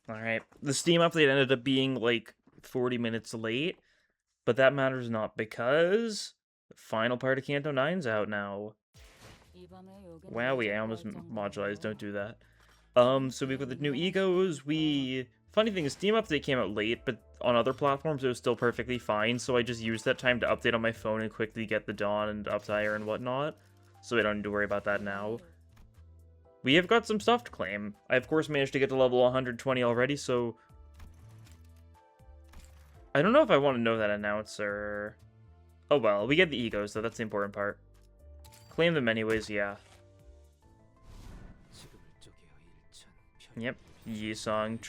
Alright, the Steam update ended up being like 40 minutes late, but that matters not because the final part of Canto 9's out now. Wowie, I almost modularized, don't do that. So we got the new egos, Funny thing is, Steam update came out late, but on other platforms it was still perfectly fine, so I just used that time to update on my phone and quickly get the Dawn and Uptire and whatnot, so I don't need to worry about that now. We have got some stuff to claim. I, of course, managed to get to level 120 already, so... I don't know if I want to know that announcer. Oh well, we get the egos, though. That's the important part. Claim them anyways, yeah. Yep. Yisong,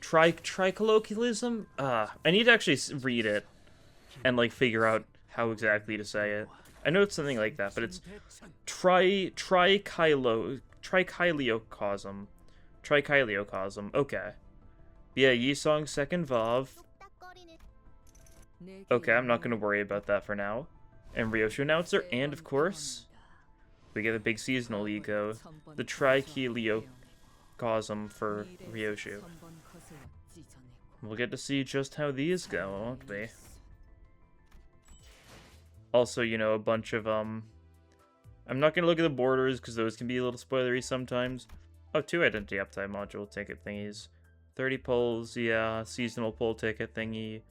tricolloquialism? I need to actually read it and, like, figure out how exactly to say it. I know it's something like that, but it's trichiliocosm. Trichiliocosm. Okay. Yeah, Yisong's second Vav. Okay, I'm not going to worry about that for now. And Ryoshu announcer, and of course, we get a big seasonal ego, the Trichiliocosm for Ryoshu. We'll get to see just how these go, won't we? Also, you know, a bunch of, I'm not going to look at the borders, because those can be a little spoilery sometimes. Oh, 2 identity uptime module ticket thingies. 30 pulls, yeah, seasonal pull ticket thingy.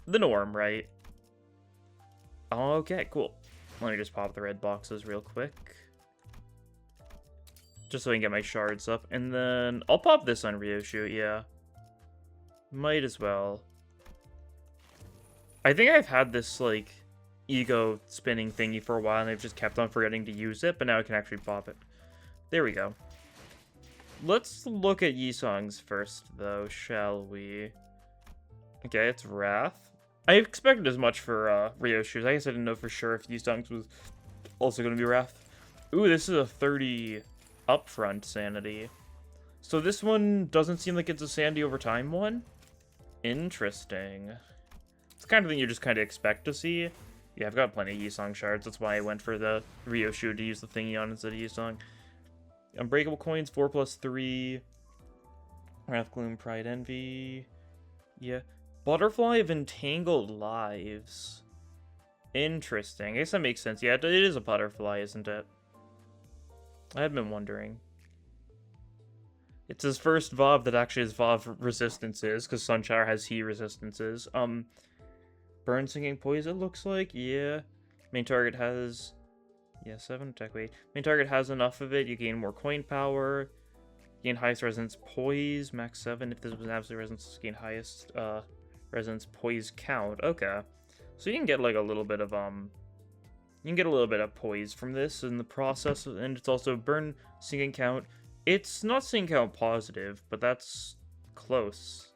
The norm, right? Okay, cool. Let me just pop the red boxes real quick. Just so I can get my shards up. And then I'll pop this on Ryoshu, yeah. Might as well. I think I've had this, like, ego spinning thingy for a while, and I've just kept on forgetting to use it, but now I can actually pop it. There we go. Let's look at Yisong's first, though, shall we? Okay, it's Wrath. I expected as much for Ryoshu's. I guess I didn't know for sure if Yisong's was also going to be Wrath. Ooh, this is a 30 upfront sanity. So this one doesn't seem like it's a sanity over time one? Interesting. It's the kind of thing you just kind of expect to see. Yeah, I've got plenty of Yisong shards. That's why I went for the Ryoshu to use the thingy on instead of Yisong. Unbreakable coins, 4+3. Wrath, Gloom, Pride, Envy. Yeah. Butterfly of Entangled Lives. Interesting. I guess that makes sense. Yeah, it is a butterfly, isn't it? I've been wondering. It's his first Vav that actually has Vav resistances, because Sunshower has He resistances. Burn, Sinking, Poison, looks like. Yeah. Main target has... Yeah, 7 attack weight. Main target has enough of it. You gain more coin power. Gain highest resonance poise. Max 7. If this was an absolute resonance, gain highest resonance poise count. Okay. So you can get like a little bit of You can get a little bit of poise from this in the process, and it's also burn, sinking count. It's not sinking count positive, but that's close.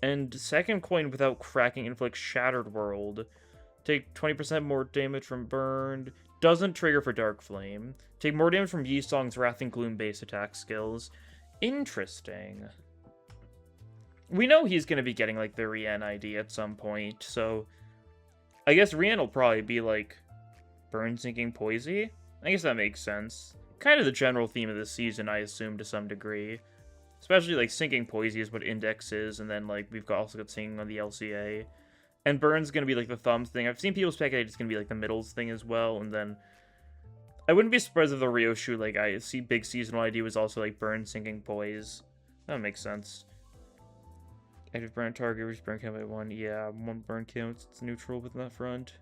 And second coin without cracking inflicts Shattered World. Take 20% more damage from burned. Doesn't trigger for Dark Flame. Take more damage from Yisong's Wrath and Gloom base attack skills. Interesting. We know he's going to be getting, like, the Rien ID at some point, so... I guess Rien will probably be, like, Burn, Sinking, Poisey? I guess that makes sense. Kind of the general theme of this season, I assume, to some degree. Especially, like, Sinking Poisey is what Index is, and then, like, we've also got Sinking on the LCA. And Burn's gonna be, like, the thumbs thing. I've seen people speculate it's gonna be, like, the middles thing as well, and then... I wouldn't be surprised if the Ryoshu, like, I see big seasonal ID was also, like, Burn, Sinking, Poise. That makes sense. Active burn target, reach burn count by 1. Yeah, 1 burn counts. It's neutral with that front.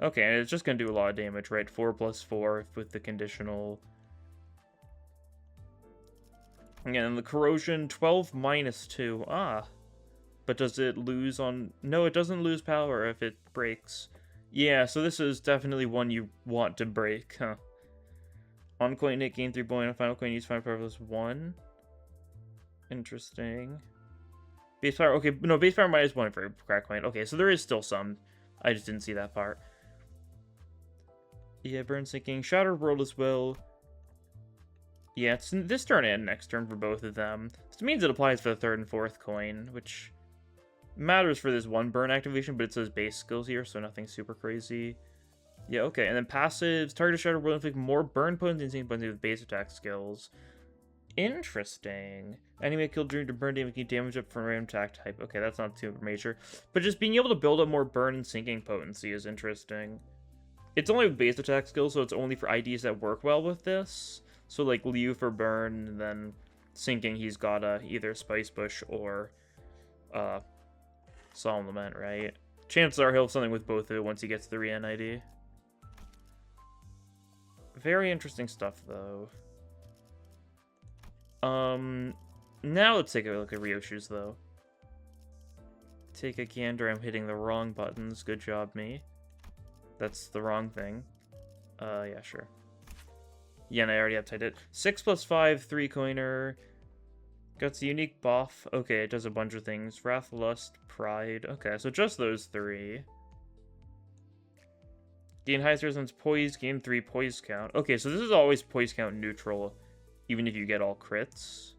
Okay, and it's just gonna do a lot of damage, right? 4+4 with the conditional. And the corrosion, 12 -2. Ah. But does it lose on... No, it doesn't lose power if it breaks. Yeah, so this is definitely one you want to break, huh? On coin hit, gain 3 point. On final coin, use final power +1. Interesting. Base power, okay, no, base power -1 for crack coin. Okay, so there is still some. I just didn't see that part. Yeah, burn, sinking, Shattered World as well. Yeah, it's this turn and next turn for both of them. This means it applies for the 3rd and 4th coin, which matters for this one burn activation, but it says base skills here, so nothing super crazy. Yeah, okay, and then passives. Target Shattered World inflict more burn potency and sinking potency with base attack skills. Interesting. Enemy killed during the burn making damage up from random attack type. Okay, that's not too major. But just being able to build up more burn and sinking potency is interesting. It's only with base attack skill, so it's only for IDs that work well with this. So like Liu for burn, and then sinking, he's got either Spice Bush or Solemn Lament, right? Chances are he'll have something with both of it once he gets the Re-En ID. Very interesting stuff, though. Now let's take a look at Ryoshu's, though. Take a gander. I'm hitting the wrong buttons. Good job, me. That's the wrong thing. Yeah, sure. Yeah, and I already updated it. 6+5, 3-coiner. Got the unique buff. Okay, it does a bunch of things. Wrath, Lust, Pride. Okay, so just those 3. Gain highest resistance poise, gain 3 poise count. Okay, so this is always poise count neutral, even if you get all crits.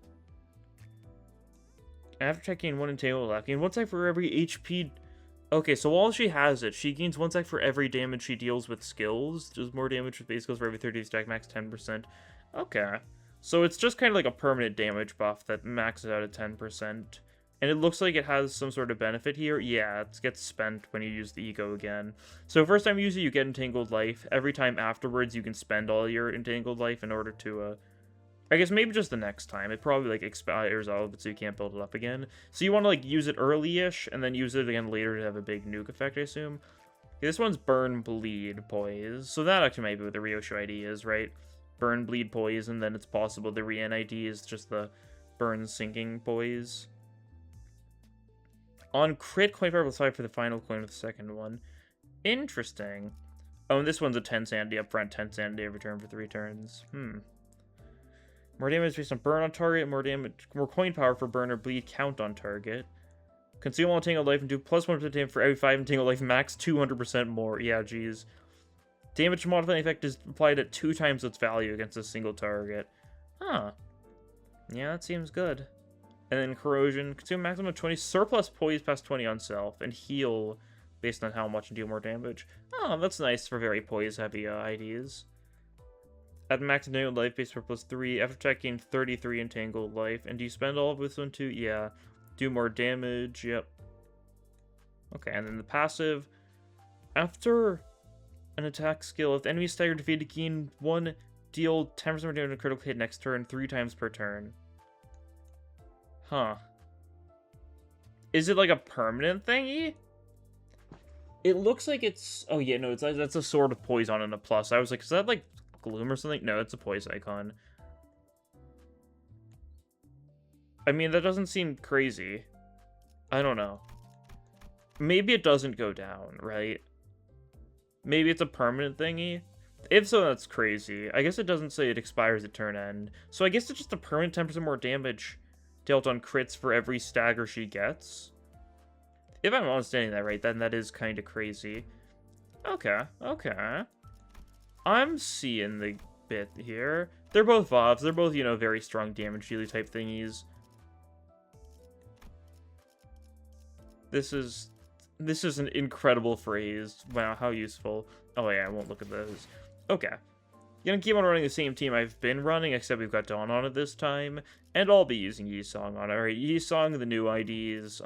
After checking 1 entangle left, gain 1 sec for every HP. Okay, so while she has it, she gains 1 sec for every damage she deals with skills. Does more damage with base skills for every 30 stack, max 10%. Okay. So it's just kind of like a permanent damage buff that maxes out at 10%. And it looks like it has some sort of benefit here. Yeah, it gets spent when you use the Ego again. So first time you use it, you get Entangled Life. Every time afterwards, you can spend all your Entangled Life in order to, I guess maybe just the next time. It probably, like, expires all of it, so you can't build it up again. So you want to, like, use it early-ish, and then use it again later to have a big nuke effect, I assume. Okay, this one's Burn, Bleed, Poise. So that actually might be what the Ryoshu ID is, right? Burn, Bleed, Poise, and then it's possible the Re-En ID is just the Burn, Sinking, Poise. On crit, coin power +5 for the final coin of the second one. Interesting. Oh, and this one's a 10 sanity up front, 10 sanity every turn for 3 turns. More damage based on burn on target, more coin power for burn or bleed count on target. Consume all entangled life and do +1% damage for every 5 entangled life, max 200% more. Yeah, geez. Damage modifying effect is applied at 2 times its value against a single target. Huh. Yeah, that seems good. And then corrosion, consume maximum of 20, surplus poise past 20 on self, and heal based on how much and deal more damage. Oh, that's nice for very poise heavy IDs. At max entangled life base for +3, after attacking 33 entangled life. And do you spend all of this one too? Yeah. Do more damage, yep. Okay, and then the passive. After an attack skill, if the enemy is staggered defeated, gain 1, deal 10% more damage on a critical hit next turn, 3 times per turn. Huh. Is it like a permanent thingy? It looks like it's... Oh yeah, no, it's like, that's a Sword of Poison and a plus. I was like, is that like Gloom or something? No, it's a Poise icon. I mean, that doesn't seem crazy. I don't know. Maybe it doesn't go down, right? Maybe it's a permanent thingy? If so, that's crazy. I guess it doesn't say it expires at turn end. So I guess it's just a permanent 10% more damage dealt on crits for every stagger she gets. If I'm understanding that right, then that is kind of crazy. Okay, okay. I'm seeing the bit here. They're both VOVs. They're both, you know, very strong damage dealy type thingies. This is an incredible phrase. Wow, how useful. Oh yeah, I won't look at those. Okay. Gonna keep on running the same team I've been running, except we've got Dawn on it this time. And I'll be using Yisong on it. Alright, Yisong, the new IDs,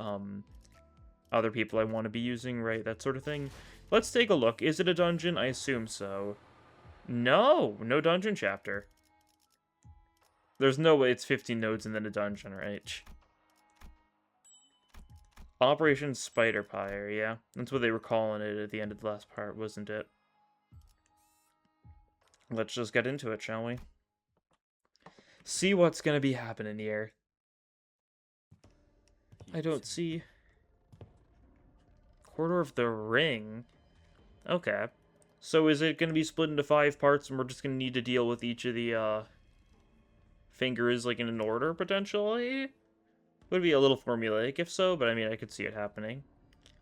other people I want to be using, right? That sort of thing. Let's take a look. Is it a dungeon? I assume so. No! No dungeon chapter. There's no way it's 15 nodes and then a dungeon, right? Operation Spider Pyre, yeah. That's what they were calling it at the end of the last part, wasn't it? Let's just get into it, shall we? See what's gonna be happening here. I don't see... Corridor of the Ring? Okay. So is it gonna be split into 5 parts and we're just gonna need to deal with each of the, fingers, like, in an order, potentially? Would be a little formulaic if so, but I mean, I could see it happening.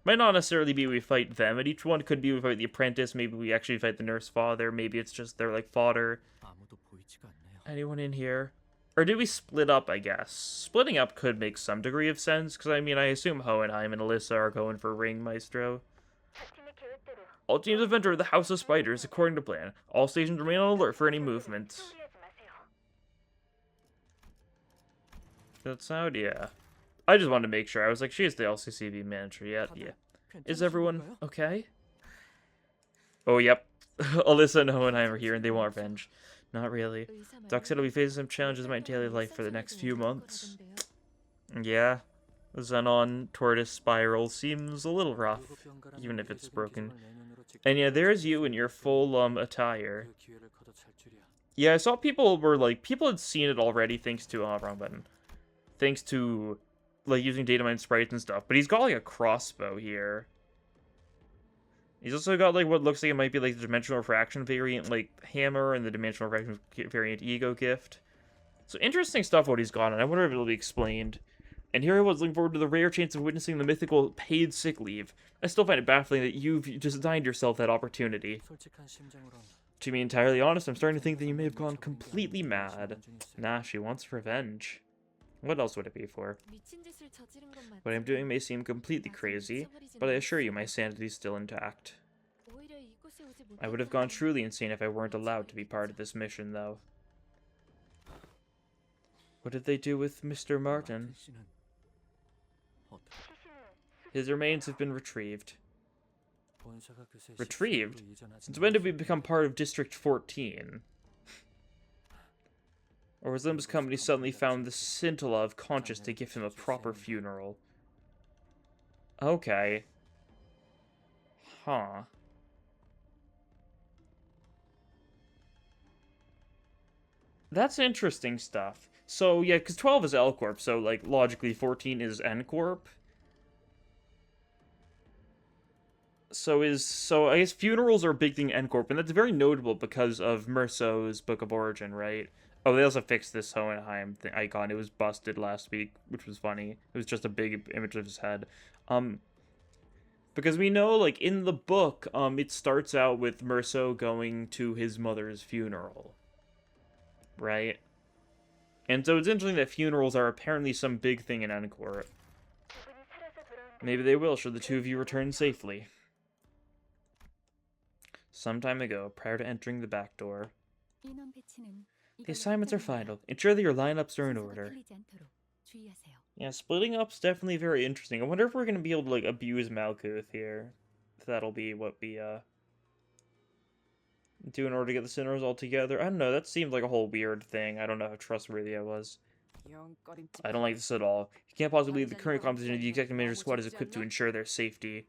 Might not necessarily be we fight them at each one. Could be we fight the apprentice. Maybe we actually fight the nurse father. Maybe it's just they're like fodder. Anyone in here? Or do we split up, I guess? Splitting up could make some degree of sense, because I mean, I assume Hohenheim and Alyssa are going for Ring Maestro. All teams have entered the House of Spiders according to plan. All stations remain on alert for any movement. That's out, yeah. I just wanted to make sure. I was like, she's the LCCB manager yet. Yeah. Is everyone okay? Oh, yep. Alyssa and Hohenheim are here and they want revenge. Not really. Doc said I'll be facing some challenges in my daily life for the next few months. Yeah. The Xenon Tortoise Spiral seems a little rough, even if it's broken. And yeah, there's you in your full attire. Yeah, I saw people were like, people had seen it already thanks to, wrong button. Thanks to, like, using data mine sprites and stuff. But he's got, like, a crossbow here. He's also got, like, what looks like it might be, like, the Dimensional Refraction variant, like, hammer and the Dimensional Refraction variant ego gift. So, interesting stuff what he's got, and I wonder if it'll be explained. And here I was looking forward to the rare chance of witnessing the mythical paid sick leave. I still find it baffling that you've designed yourself that opportunity. To be entirely honest, I'm starting to think that you may have gone completely mad. Nah, she wants revenge. What else would it be for? What I'm doing may seem completely crazy, but I assure you my sanity's still intact. I would have gone truly insane if I weren't allowed to be part of this mission, though. What did they do with Mr. Martin? His remains have been retrieved. Retrieved? Since when did we become part of District 14? Or was Limbus Company suddenly found the scintilla of conscience to give him a proper funeral? Okay. Huh. That's interesting stuff. So, yeah, because 12 is L Corp, so, like, logically 14 is N Corp. So I guess funerals are a big thing in N Corp, and that's very notable because of Merceau's Book of Origin, right? Oh, they also fixed this Hohenheim icon. It was busted last week, which was funny. It was just a big image of his head. Because we know, like, in the book, it starts out with Merceau going to his mother's funeral. Right? And so it's interesting that funerals are apparently some big thing in N Corp. Maybe they will, should the two of you return safely. Some time ago, prior to entering the back door. The assignments are final. Ensure that your lineups are in order. Yeah, splitting up's definitely very interesting. I wonder if we're going to be able to, like, abuse Malkuth here. If that'll be what we, do in order to get the Sinners all together. I don't know, that seemed like a whole weird thing. I don't know how trustworthy I was. I don't like this at all. You can't possibly believe the current composition of the Executive Manager Squad is equipped to ensure their safety.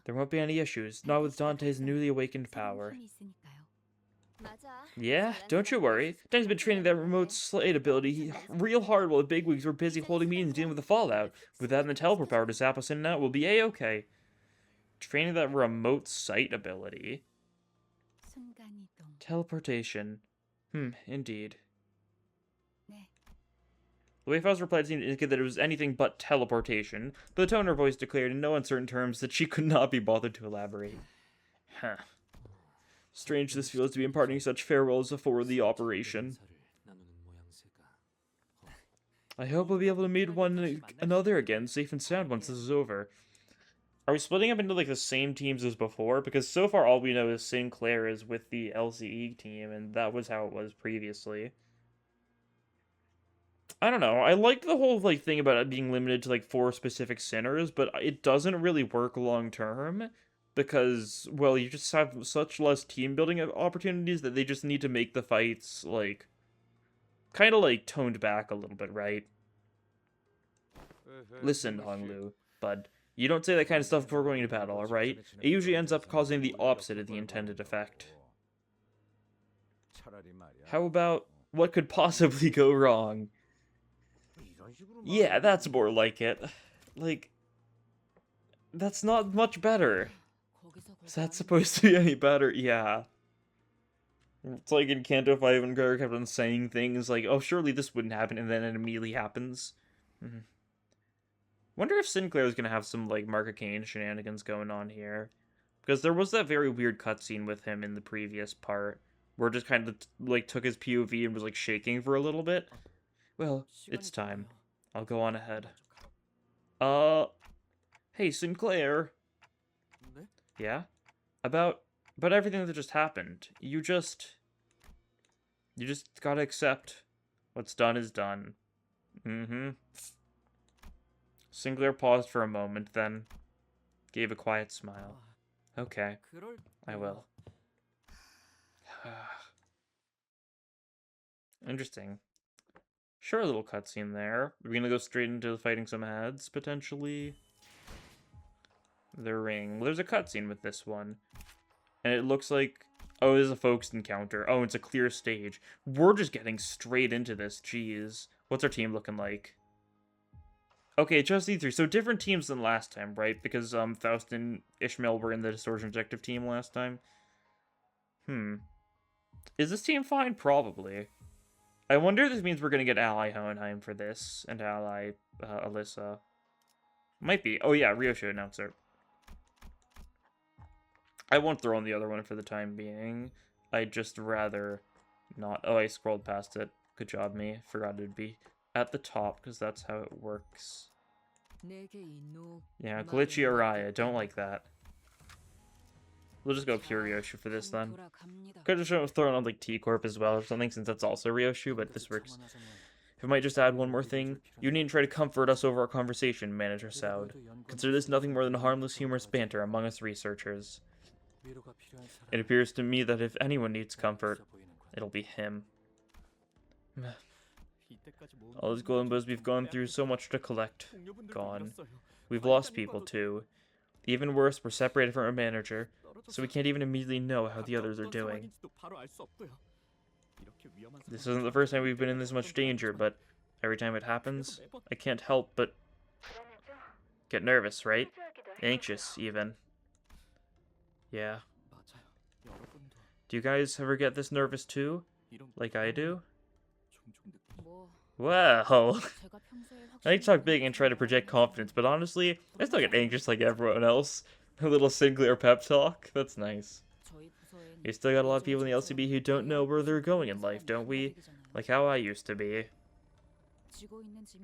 There won't be any issues, not with Dante's newly awakened power. Yeah, don't you worry. Dante's been training that remote slate ability real hard while the bigwigs were busy holding meetings dealing with the fallout. With that and the teleport power to zap us in and out, we'll be a-okay. Training that remote sight ability. Teleportation. Indeed. The way Faust replied seemed to indicate that it was anything but teleportation, but the tone of her voice declared in no uncertain terms that she could not be bothered to elaborate. Huh. Strange this feels to be imparting such farewells before the operation. I hope we'll be able to meet one another again, safe and sound, once this is over. Are we splitting up into, like, the same teams as before? Because so far all we know is Sinclair is with the LCE team, and that was how it was previously. I don't know. I like the whole, like, thing about it being limited to, like, 4 specific sinners, but it doesn't really work long term because, well, you just have such less team building opportunities that they just need to make the fights, like, kind of, like, toned back a little bit, right? Listen, Honglu, bud. You don't say that kind of stuff before going to battle, alright? It usually ends up causing the opposite of the intended effect. How about, what could possibly go wrong? Yeah, that's more like it. Like, that's not much better. Is that supposed to be any better? Yeah. It's like in Canto 5 when Gregor kept on saying things like, oh, surely this wouldn't happen, and then it immediately happens. Wonder if Sinclair is going to have some, like, Mark of Cain shenanigans going on here. Because there was that very weird cutscene with him in the previous part, where it just kind of, like, took his POV and was, like, shaking for a little bit. Well, it's time. I'll go on ahead. Hey, Sinclair. Yeah? About everything that just happened. You just gotta accept what's done is done. Mm-hmm. Sinclair paused for a moment, then gave a quiet smile. Okay, I will. Interesting. Sure, a little cutscene there. We're gonna go straight into fighting some ads, potentially. The ring. There's a cutscene with this one. And it looks like... Oh, this is a focused encounter. Oh, it's a clear stage. We're just getting straight into this. Jeez. What's our team looking like? Okay, just these three. So different teams than last time, right? Because Faust and Ishmael were in the Distortion Objective team last time. Is this team fine? Probably. I wonder if this means we're going to get Ally Hohenheim for this, and Ally Alyssa. Might be. Oh yeah, Ryosho announcer. I won't throw on the other one for the time being. I'd just rather not. Oh, I scrolled past it. Good job, me. Forgot it'd be at the top, because that's how it works. Yeah, glitchy Araya. Don't like that. We'll just go pure Ryoshu for this then. Could have thrown on like T-Corp as well or something, since that's also Ryoshu, but this works. If I might just add one more thing, you needn't try to comfort us over our conversation, Manager Soud. Consider this nothing more than harmless, humorous banter among us researchers. It appears to me that if anyone needs comfort, it'll be him. All those golden bows we've gone through, so much to collect. Gone. We've lost people too. Even worse, we're separated from our manager, so we can't even immediately know how the others are doing. This isn't the first time we've been in this much danger, but every time it happens, I can't help but get nervous, right? Anxious, even. Yeah. Do you guys ever get this nervous too? Like I do? Wow. I need to talk big and try to project confidence, but honestly, I still get anxious like everyone else. A little Sinclair pep talk. That's nice. We still got a lot of people in the LCB who don't know where they're going in life, don't we? Like how I used to be.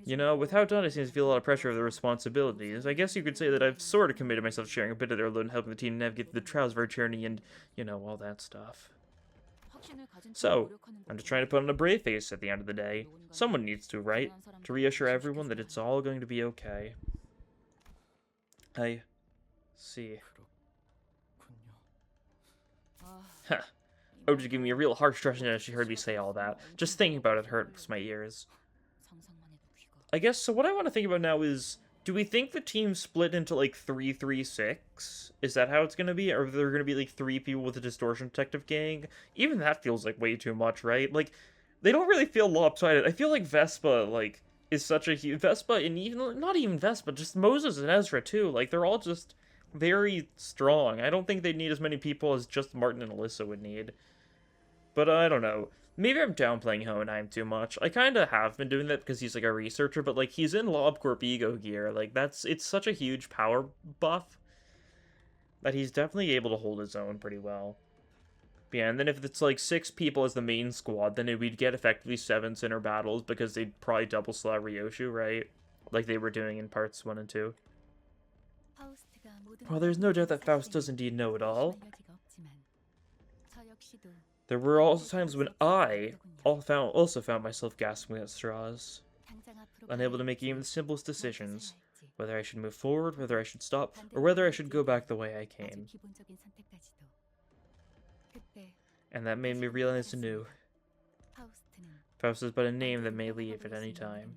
You know, without done, I seem to feel a lot of pressure of the responsibilities. I guess you could say that I've sort of committed myself to sharing a bit of their load and helping the team navigate the trials of our journey and, you know, all that stuff. So, I'm just trying to put on a brave face at the end of the day. Someone needs to, right? To reassure everyone that it's all going to be okay. I see. Huh. Oh, just give me a real harsh stretch as she heard me say all that. Just thinking about it hurts my ears. I guess, so what I want to think about now is, do we think the team split into, like, 3-3-6? Is that how it's going to be? Or are there going to be, like, 3 people with a Distortion Detective gang? Even that feels, like, way too much, right? Like, they don't really feel lopsided. I feel like Vespa, like, is such a huge... Vespa, and even... Not even Vespa, just Moses and Ezra, too. Like, they're all just very strong. I don't think they'd need as many people as just Martin and Alyssa would need. But I don't know. Maybe I'm downplaying Hohenheim too much. I kind of have been doing that because he's, like, a researcher, but, like, he's in LobCorp Ego Gear. Like, it's such a huge power buff that he's definitely able to hold his own pretty well. But yeah, and then if it's, like, 6 people as the main squad, then we'd get effectively 7 center battles because they'd probably double slot Ryoshu, right? Like they were doing in parts 1 and 2. Well, there's no doubt that Faust does indeed know it all. There were also times when I also found myself gasping at straws, unable to make even the simplest decisions, whether I should move forward, whether I should stop, or whether I should go back the way I came. And that made me realize anew, Faust is but a name that may leave at any time.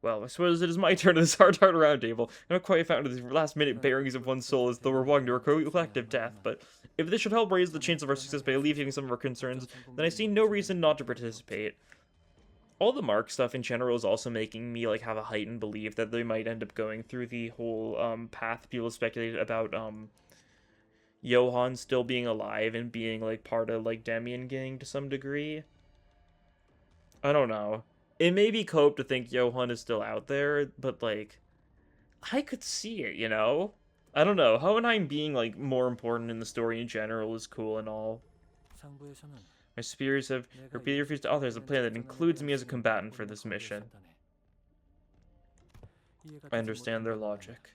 Well, I suppose it is my turn in this hard round table. I'm not quite found these last-minute bearings of one's soul as though we're walking to a collective death, but if this should help raise the chance of our success by alleviating some of our concerns, then I see no reason not to participate. All the Mark stuff in general is also making me, like, have a heightened belief that they might end up going through the whole, path people speculated about, Johann still being alive and being, like, part of, like, Demian gang to some degree. I don't know. It may be cope to think Johann is still out there, but, like, I could see it, you know? I don't know. Hohenheim being, like, more important in the story in general is cool and all. My superiors have repeatedly refused to authorize a plan that includes me as a combatant for this mission. I understand their logic.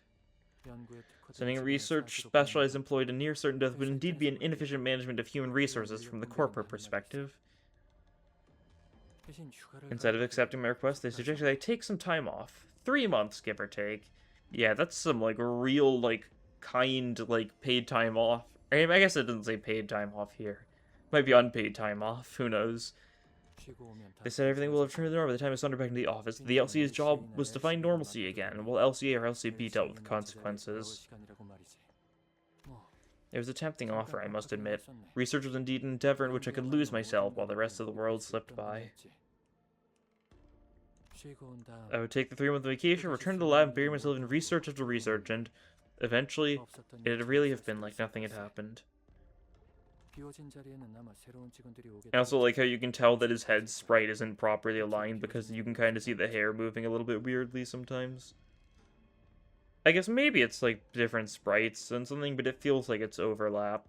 Sending a research specialized employee to near certain death would indeed be an inefficient management of human resources from the corporate perspective. Instead of accepting my request, they suggested I take some time off. 3 months, give or take. Yeah, that's some, like, real, like, kind, like, paid time off. I guess it doesn't say paid time off here. Might be unpaid time off, who knows. They said everything will return to normal by the time I sauntered back into the office. The LCA's job was to find normalcy again, while LCA or LCB dealt with the consequences. It was a tempting offer, I must admit. Research was indeed an endeavor in which I could lose myself while the rest of the world slipped by. I would take the 3-month vacation, return to the lab, and bury myself in research after research, and eventually, it'd really have been like nothing had happened. I also like how you can tell that his head sprite isn't properly aligned because you can kind of see the hair moving a little bit weirdly sometimes. I guess maybe it's like different sprites and something, but it feels like it's overlap.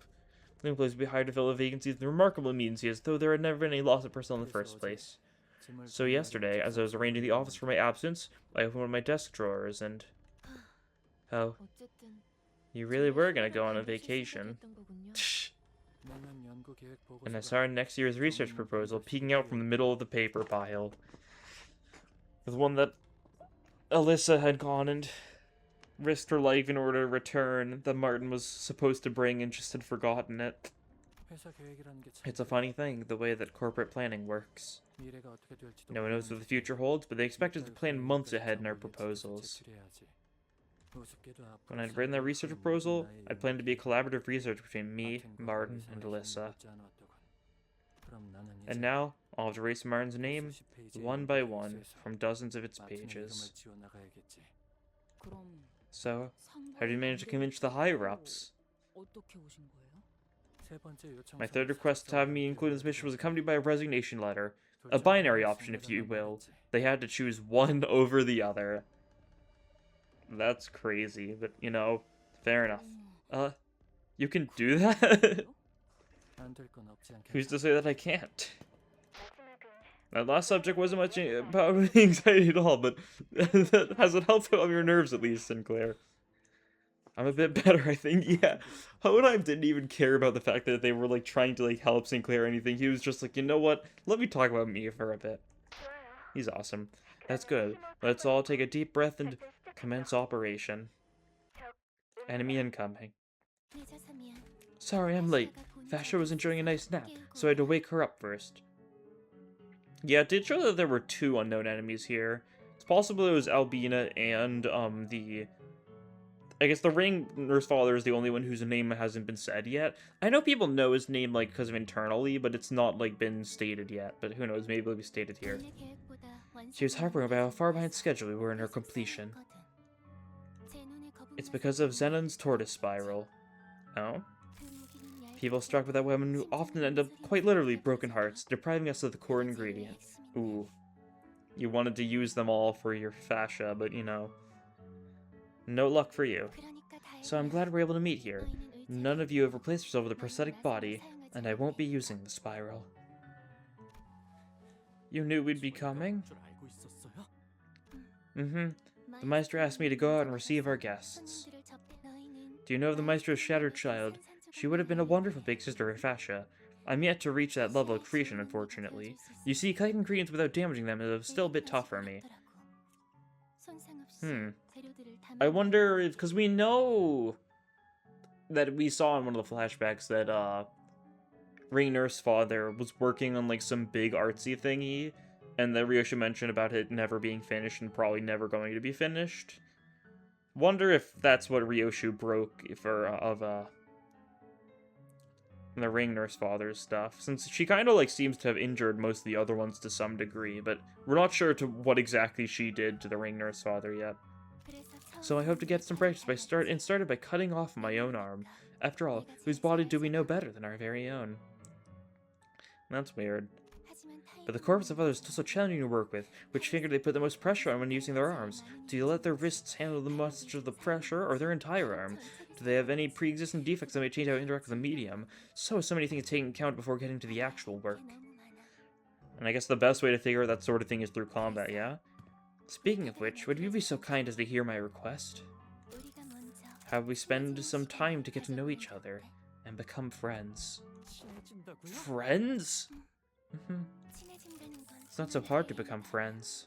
The employees will be hired to fill a vacancy with remarkable immunity, as though there had never been any loss of personnel in the first place. So yesterday, as I was arranging the office for my absence, I opened one of my desk drawers and... Oh. You really were gonna go on a vacation. And I saw our next year's research proposal peeking out from the middle of the paper pile. The one that Alyssa had gone and risked her life in order to return that Martin was supposed to bring and just had forgotten it. It's a funny thing, the way that corporate planning works. No one knows what the future holds, but they expect us to plan months ahead in our proposals. When I'd written that research proposal, I planned to be a collaborative research between me, Martin, and Alyssa. And now, I'll have to erase Martin's name, one by one, from dozens of its pages. So, how did you manage to convince the higher-ups? My third request to have me included in this mission was accompanied by a resignation letter. A binary option, if you will. They had to choose one over the other. That's crazy, but, you know, fair enough. You can do that? Who's to say that I can't? That last subject wasn't much about anxiety at all, but that hasn't helped out your nerves at least, Sinclair. I'm a bit better, I think, yeah. Hohenheim didn't even care about the fact that they were, like, trying to, like, help Sinclair or anything. He was just like, you know what? Let me talk about me for a bit. He's awesome. That's good. Let's all take a deep breath and commence operation. Enemy incoming. Sorry, I'm late. Fascia was enjoying a nice nap, so I had to wake her up first. Yeah, it did show that there were 2 unknown enemies here. It's possible it was Albina and, I guess the Ring Nurse Father is the only one whose name hasn't been said yet. I know people know his name, like, because of internally, but it's not, like, been stated yet. But who knows, maybe it'll be stated here. She was heartbroken about how far behind schedule we were in her completion. It's because of Zenon's tortoise spiral. Oh? People struck with that weapon often end up quite literally broken hearts, depriving us of the core ingredient. Ooh. You wanted to use them all for your fascia, but you know. No luck for you. So I'm glad we're able to meet here. None of you have replaced yourself with a prosthetic body, and I won't be using the spiral. You knew we'd be coming? Mm-hmm. The Maestro asked me to go out and receive our guests. Do you know of the Maestro's shattered child? She would have been a wonderful big sister for Fascia. I'm yet to reach that level of creation, unfortunately. You see, cutting ingredients without damaging them is still a bit tough for me. I wonder if, because we know that we saw in one of the flashbacks that, Ring Nurse Father was working on, like, some big artsy thingy, and that Ryosha mentioned about it never being finished and probably never going to be finished. Wonder if that's what Ryoshu broke for, the Ring Nurse Father's stuff, since she kind of, like, seems to have injured most of the other ones to some degree, but we're not sure to what exactly she did to the Ring Nurse Father yet. So I hope to get some practice started by cutting off my own arm. After all, whose body do we know better than our very own? That's weird. But the corpses of others are still so challenging to work with, which figure they put the most pressure on when using their arms. Do you let their wrists handle the most of the pressure, or their entire arm? Do they have any pre-existing defects that may change how they interact with the medium? So many things taken into account before getting to the actual work. And I guess the best way to figure out that sort of thing is through combat, yeah? Speaking of which, would you be so kind as to hear my request? Have we spend some time to get to know each other, and become friends? Friends? It's not so hard to become friends.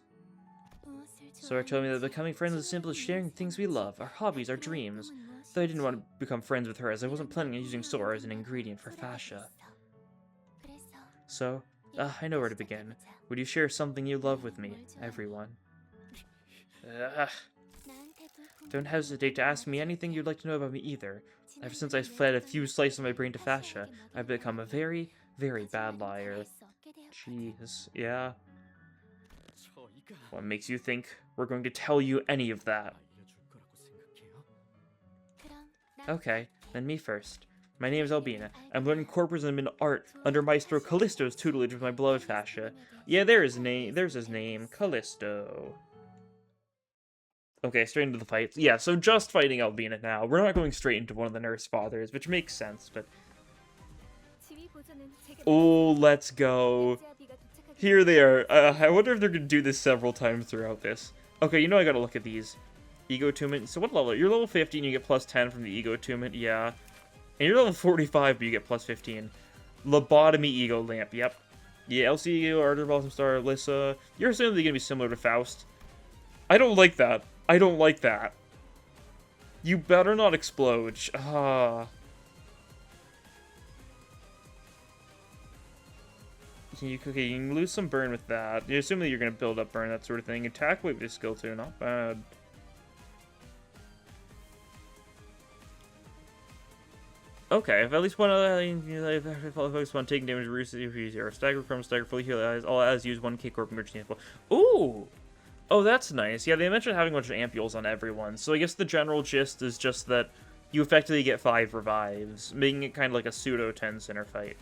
Sora told me that becoming friends is simple as sharing things we love, our hobbies, our dreams. Though I didn't want to become friends with her, as I wasn't planning on using Sora as an ingredient for fascia. So, I know where to begin. Would you share something you love with me, everyone? Don't hesitate to ask me anything you'd like to know about me either. Ever since I fed a few slices of my brain to fascia, I've become a very, very bad liar. Jeez, yeah. What makes you think we're going to tell you any of that? Okay, then me first. My name is Albina. I'm learning corporism in art under Maestro Callisto's tutelage with my beloved fascia. Yeah, there's his name, Callisto. Okay, straight into the fights. Yeah, so just fighting Albina now. We're not going straight into one of the nurse fathers, which makes sense, but... Oh, let's go. Here they are. I wonder if they're going to do this several times throughout this. Okay, you know I gotta look at these. Ego Attunement. So what level? You're level 50 and you get plus 10 from the Ego Attunement, yeah. And you're level 45, but you get plus 15. Lobotomy Ego Lamp, yep. Yeah, LC Ego, Ardor Blossom Star, Alyssa. You're assuming they're going to be similar to Faust. I don't like that. I don't like that. You better not explode. Ah. You can lose some burn with that. You assume that you're going to build up burn, that sort of thing. Attack wave is skill 2, not bad. Okay, if at least one focus on taking damage, receive 0. Stagger from stagger fully heal eyes. All as use 1k corp emergency ampoule. Ooh! Oh, that's nice. Yeah, they mentioned having a bunch of ampules on everyone. So I guess the general gist is just that you effectively get 5 revives, making it kind of like a pseudo 10 center fight.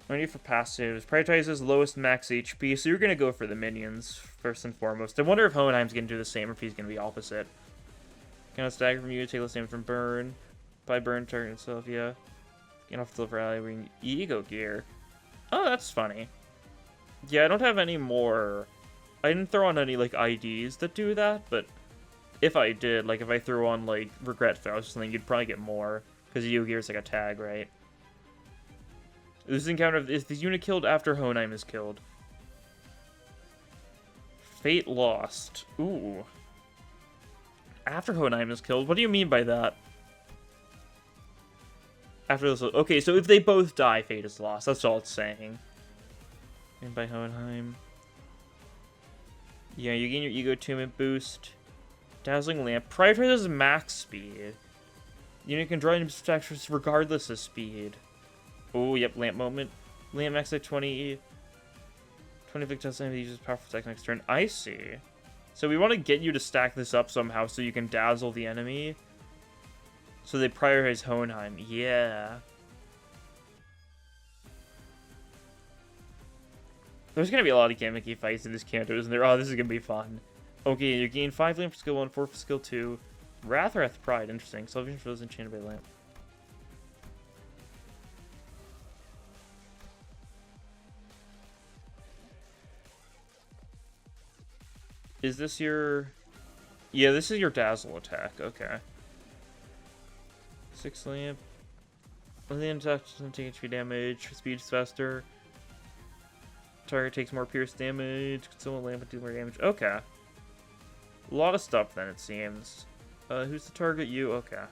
No need for passives. Prioritizes lowest max HP, so you're going to go for the minions, first and foremost. I wonder if Hohenheim's going to do the same or if he's going to be opposite. Can I stagger from you, take less damage from burn. By burn, target itself, yeah. Get off the rally, bring ego gear. Oh, that's funny. Yeah, I don't have any more. I didn't throw on any, like, IDs that do that, but if I did, like, if I threw on, like, Regret Faust or something, you'd probably get more. Because ego gear is like a tag, right? This encounter is the unit killed after Hohenheim is killed. Fate lost. Ooh. After Hohenheim is killed? What do you mean by that? After this... Okay, so if they both die, Fate is lost. That's all it's saying. And by Hohenheim. Yeah, you gain your Ego Attunement boost. Dazzling Lamp. Prioritizes max speed. Unit can draw into stacks regardless of speed. Oh, yep, Lamp Moment. Lamp max like 20. 20 victims uses powerful attack next turn. I see. So we want to get you to stack this up somehow so you can dazzle the enemy. So they prioritize Hohenheim. Yeah. There's going to be a lot of gimmicky fights in this Canto, isn't there? Oh, this is going to be fun. Okay, you gain 5 lamp for skill 1, 4 for skill 2. Wrath or Wrath Pride, interesting. Salvation for those enchanted by lamp. Is this your... Yeah, this is your Dazzle attack. Okay. 6 lamp. When the attack doesn't take HP damage, speed's faster. Target takes more pierce damage. Consume a lamp and do more damage. Okay. A lot of stuff then, it seems. Who's the target? You? Okay.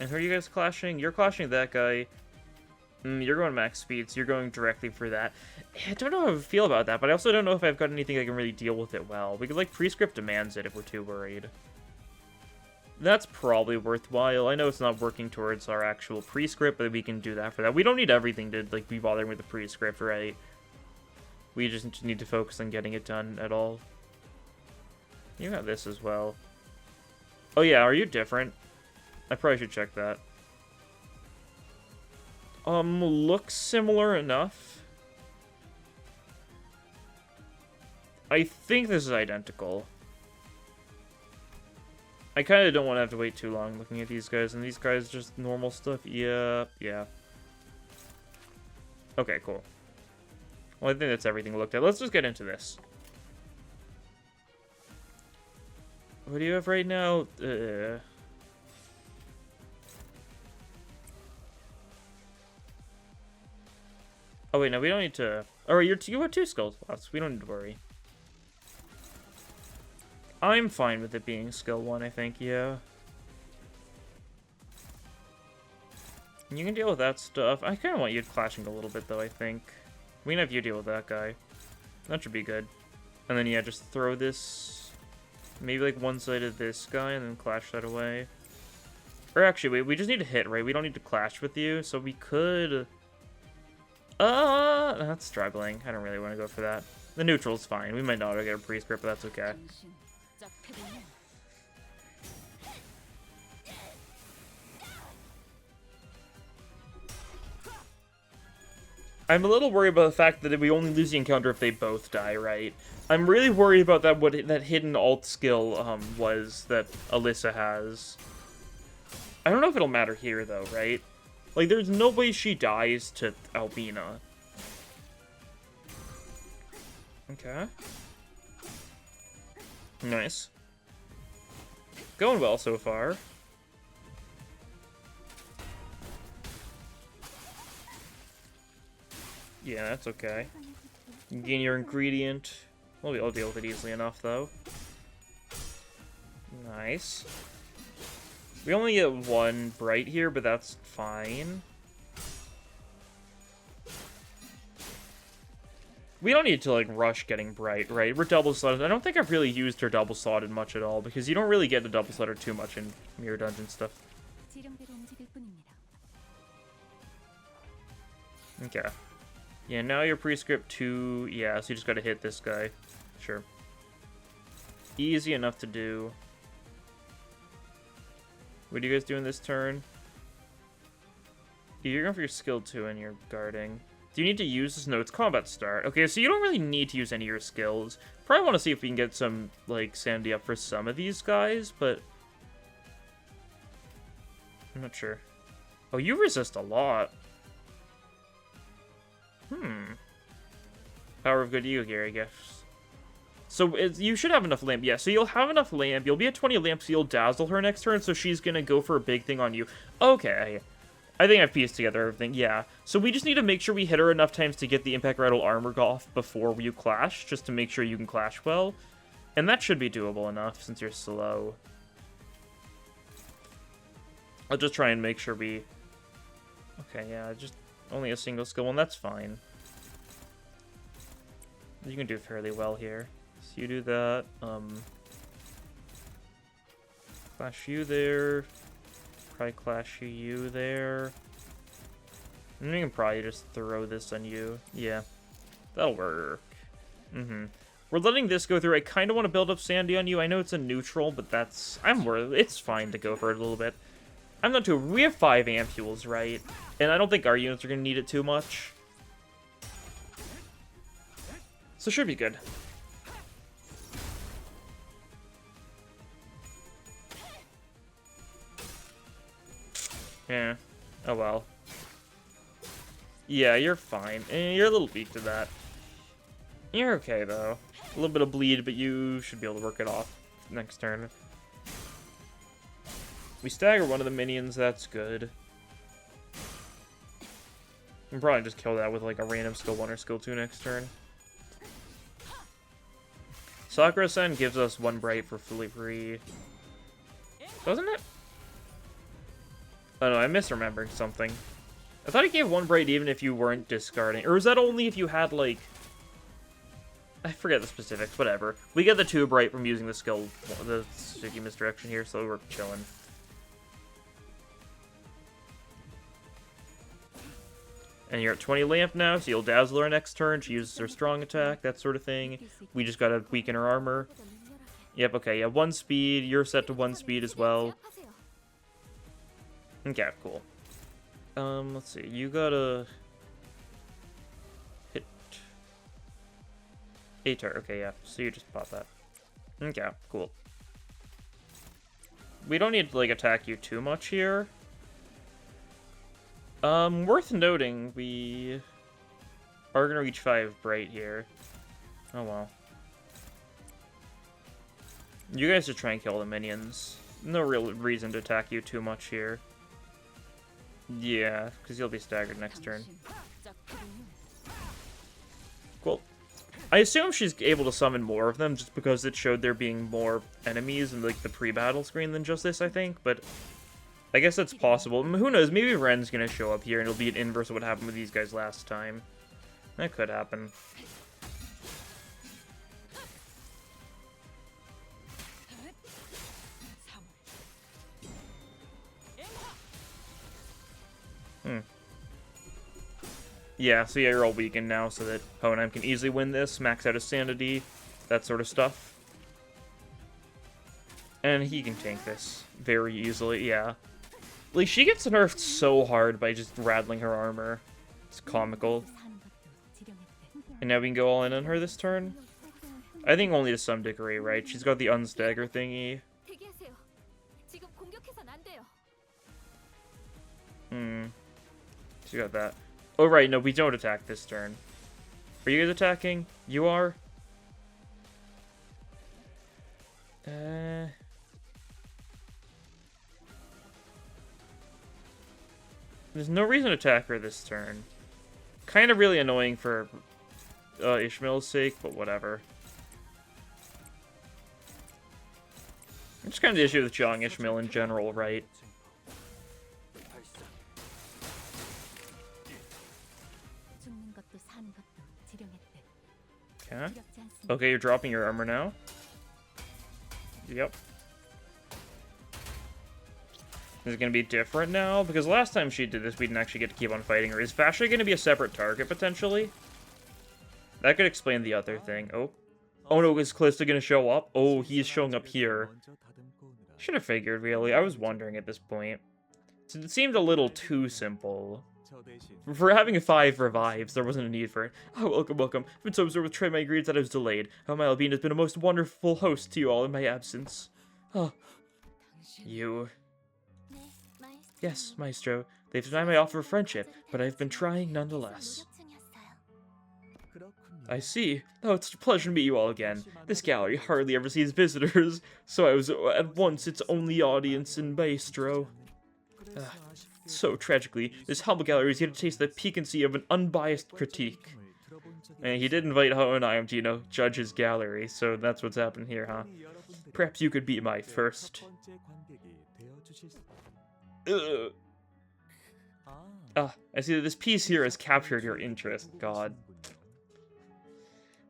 And who are you guys clashing? You're clashing that guy. You're going max speed, so you're going directly for that. I don't know how I feel about that, but I also don't know if I've got anything that can really deal with it well. Because, like, Prescript demands it if we're too worried. That's probably worthwhile. I know it's not working towards our actual Prescript, but we can do that for that. We don't need everything to, like, be bothering with the Prescript, right? We just need to focus on getting it done at all. You got this as well. Oh yeah, are you different? I probably should check that. Looks similar enough. I think this is identical. I kind of don't want to have to wait too long looking at these guys, and these guys just normal stuff. Yeah. Okay, cool. Well, I think that's everything looked at. Let's just get into this. What do you have right now? Oh wait, no, we don't need to. Oh, you have 2 skill slots. We don't need to worry. I'm fine with it being skill 1, I think, yeah. You can deal with that stuff. I kind of want you clashing a little bit, though, I think. We can have you deal with that guy. That should be good. And then, yeah, just throw this... Maybe, like, one side of this guy and then clash that away. Or actually, wait, we just need to hit, right? We don't need to clash with you, so we could... That's struggling. I don't really want to go for that. The neutral's fine. We might not get a pre-script, but that's okay. I'm a little worried about the fact that we only lose the encounter if they both die, right? I'm really worried about that, what that hidden alt skill was that Alyssa has. I don't know if it'll matter here, though, right? Like, there's no way she dies to Albina. Okay. Nice. Going well so far. Yeah, that's okay. You gain your ingredient. We'll be able to deal with it easily enough, though. Nice. We only get 1 bright here, but that's fine. We don't need to, like, rush getting bright, right? We're double-slotted. I don't think I've really used her double-slotted much at all, because you don't really get the double-slotted too much in Mirror Dungeon stuff. Okay. Yeah, now your prescript 2, yeah, so you just gotta hit this guy. Sure. Easy enough to do. What are you guys doing this turn? You're going for your skill 2 and you're guarding. Do you need to use this? No, it's combat start. Okay, so you don't really need to use any of your skills. Probably want to see if we can get some, like, sanity up for some of these guys, but... I'm not sure. Oh, you resist a lot. Power of good ego gear, I guess. So you should have enough lamp. Yeah, so you'll have enough lamp. You'll be at 20 lamps, so you'll dazzle her next turn, so she's gonna go for a big thing on you. Okay. I think I've pieced together everything. Yeah. So we just need to make sure we hit her enough times to get the impact rattle armor off before you clash, just to make sure you can clash well. And that should be doable enough, since you're slow. I'll just try and make sure we... Okay, yeah, just only a single skill one. That's fine. You can do fairly well here. So you do that. Clash you there. Probably clash you there. And we can probably just throw this on you. Yeah, that'll work. We're letting this go through. I kind of want to build up Sandy on you. I know it's a neutral, but that's... It's fine to go for it a little bit. I'm not too... We have 5 ampules, right? And I don't think our units are going to need it too much. So should be good. Yeah. Oh well. Yeah, you're fine. You're a little weak to that. You're okay, though. A little bit of bleed, but you should be able to work it off next turn. We stagger one of the minions, that's good. We can probably just kill that with like a random skill 1 or skill 2 next turn. Sakura-sen gives us 1 bright for fully free. Doesn't it? Oh no, I'm misremembering something. I thought it gave 1 bright even if you weren't discarding. Or is that only if you had, like... I forget the specifics, whatever. We get the 2 bright from using the skill, the sticky misdirection here, so we're chilling. And you're at 20 lamp now, so you'll dazzle her next turn. She uses her strong attack, that sort of thing. We just gotta weaken her armor. Yep, okay, yeah, 1 speed. You're set to 1 speed as well. Okay, cool. Let's see. You gotta hit Atar. Okay, yeah. So you just pop that. Okay, cool. We don't need to, like, attack you too much here. Worth noting, we are gonna reach 5 bright here. Oh well. You guys just try and kill the minions. No real reason to attack you too much here. Yeah, because you'll be staggered next turn. Well, I assume she's able to summon more of them just because it showed there being more enemies in, like, the pre-battle screen than just this, I think, but I guess that's possible. Who knows, maybe Ren's gonna show up here and it'll be an inverse of what happened with these guys last time. That could happen. Yeah, so yeah, you're all weakened now so that Honheim can easily win this, max out his sanity, that sort of stuff. And he can tank this very easily, yeah. Like, she gets nerfed so hard by just rattling her armor. It's comical. And now we can go all in on her this turn? I think only to some degree, right? She's got the unstagger thingy. She got that. Oh, right, no, we don't attack this turn. Are you guys attacking? You are? There's no reason to attack her this turn. Kind of really annoying for Ishmael's sake, but whatever. It's kind of the issue with Young Ishmael in general, right? Okay. Okay, you're dropping your armor now. Yep. Is it going to be different now? Because last time she did this, we didn't actually get to keep on fighting her. Is Fascia going to be a separate target, potentially? That could explain the other thing. Oh. Oh no, is Callista going to show up? Oh, he's showing up here. Should have figured, really. I was wondering at this point. So it seemed a little too simple. For having 5 revives, there wasn't a need for it. Oh, welcome, welcome. I've been so absorbed with trade my ingredients that I was delayed. Oh, my Albine has been a most wonderful host to you all in my absence. Oh. You. Yes, Maestro. They've denied my offer of friendship, but I've been trying nonetheless. I see. Oh, it's a pleasure to meet you all again. This gallery hardly ever sees visitors, so I was at once its only audience in Maestro. So tragically, this humble gallery is here to taste the piquancy of an unbiased critique. And he did invite Honheim to, you know, judge his gallery, so that's what's happened here, huh? Perhaps you could be my first. I see that this piece here has captured your interest, God.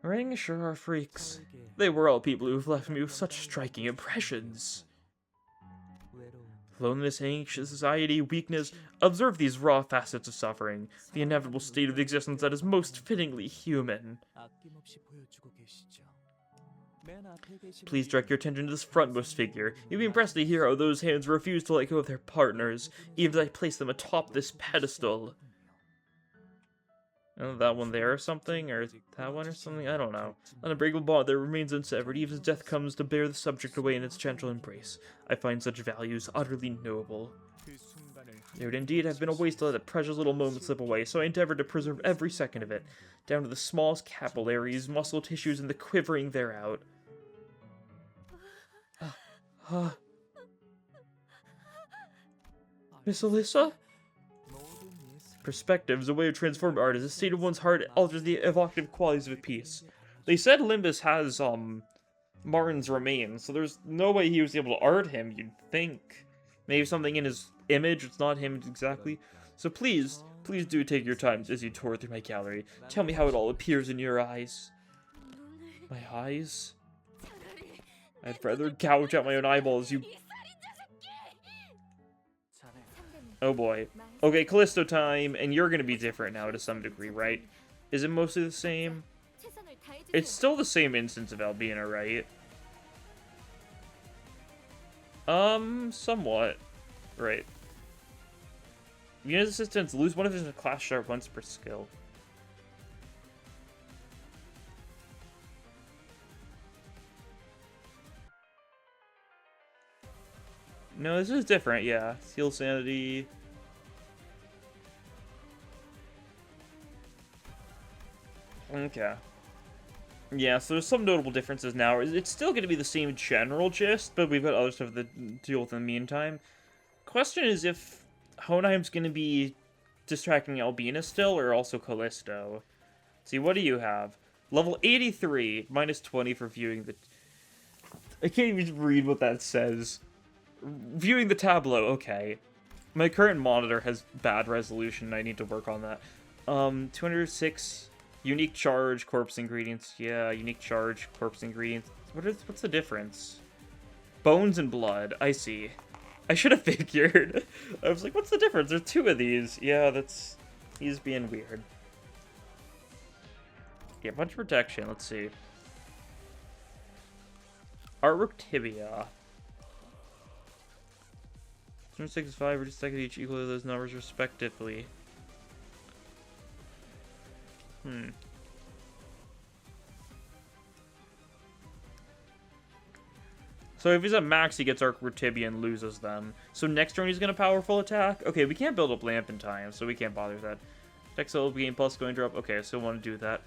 Ring sure are freaks. They were all people who've left me with such striking impressions. Loneliness, anxious anxiety, weakness. Observe these raw facets of suffering, the inevitable state of existence that is most fittingly human. Please direct your attention to this frontmost figure. You'll be impressed to hear how those hands refuse to let go of their partners, even as I place them atop this pedestal. Oh, that one there or something? Or that one or something? I don't know. An unbreakable bond that remains unsevered, even as death comes to bear the subject away in its gentle embrace. I find such values utterly noble. It would indeed have been a waste to let a precious little moment slip away, so I endeavored to preserve every second of it, down to the smallest capillaries, muscle tissues, and the quivering thereout. Miss Alyssa? Perspective is a way to transform art. As a state of one's heart, it alters the evocative qualities of a piece. They said Limbus has, Martin's remains, so there's no way he was able to art him, you'd think. Maybe something in his image, it's not him exactly. So please do take your time as you tour through my gallery. Tell me how it all appears in your eyes. My eyes? I'd rather gouge out my own eyeballs, you... Oh boy. Okay, Callisto time, and you're gonna be different now to some degree, right? Is it mostly the same? It's still the same instance of Albina, right? Somewhat. Right. Unit assistants lose one of his class sharp once per skill. No, this is different, yeah. Heal sanity. Okay. Yeah, so there's some notable differences now. It's still going to be the same general gist, but we've got other stuff to deal with in the meantime. Question is if Honheim's going to be distracting Albina still, or also Callisto. See, what do you have? Level 83, minus 20 for viewing the... I can't even read what that says. Viewing the tableau, okay. My current monitor has bad resolution, and I need to work on that. 206 unique charge, corpse ingredients. Yeah, unique charge, corpse ingredients. What's the difference? Bones and blood, I see. I should have figured. I was like, what's the difference? There's 2 of these. Yeah, that's... He's being weird. Yeah, bunch of protection, let's see. Artwork tibia. 265 reduce second each equal to those numbers respectively. So if he's at max, he gets Artwork tibia and loses them. So next turn he's gonna powerful attack. Okay, we can't build up lamp in time, so we can't bother with that. Texel gain plus going drop. Okay, I still want to do that.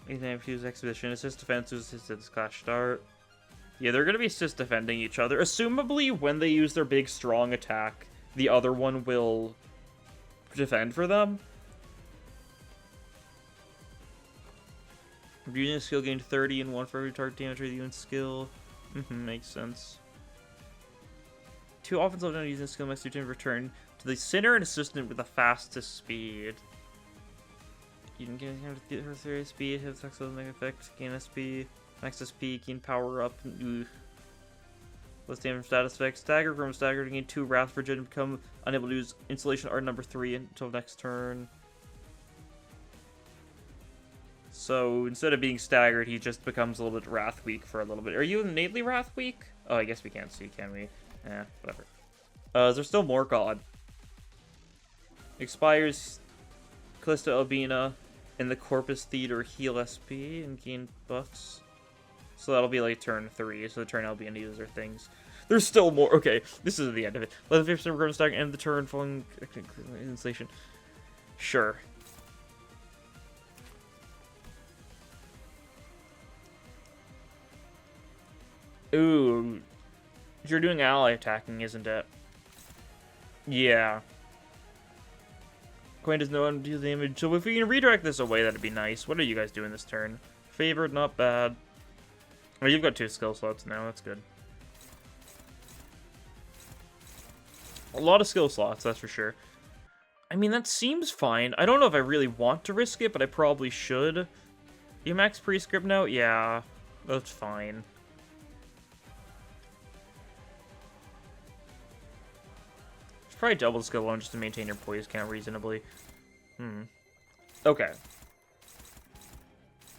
Anything fuse expedition, assist defense, assist this clash start. Yeah, they're gonna be assist defending each other. Assumably, when they use their big strong attack, the other one will defend for them. Using skill gained 30 and 1 for every target damage with you in skill. Makes sense. 2 offensive not using skill must return to the center and assistant with the fastest speed. You can get her 30 speed, have sex with mega effect, gain SP, max SP, gain power up, less damage from status effect, stagger from stagger to gain 2 wrath for and become unable to use installation art number 3 until next turn. So instead of being staggered, he just becomes a little bit wrath weak for a little bit. Are you innately wrath weak? Oh, I guess we can't see, can we? Eh, whatever. Is there still more god? Expires Callista Albina in the Corpus Theater heal SP and gain buffs. So that'll be like turn 3, so the turn Albina uses are things. There's still more. Okay, this is the end of it. Let the 50% regarding stack end the turn following installation. Sure. Ooh. You're doing ally attacking, isn't it? Yeah. Coin does no undo damage. So if we can redirect this away, that'd be nice. What are you guys doing this turn? Favored, not bad. Oh, you've got 2 skill slots now. That's good. A lot of skill slots, that's for sure. I mean, that seems fine. I don't know if I really want to risk it, but I probably should. You max prescript now? Yeah, that's fine. Probably double skill 1 just to maintain your poise count reasonably. Okay.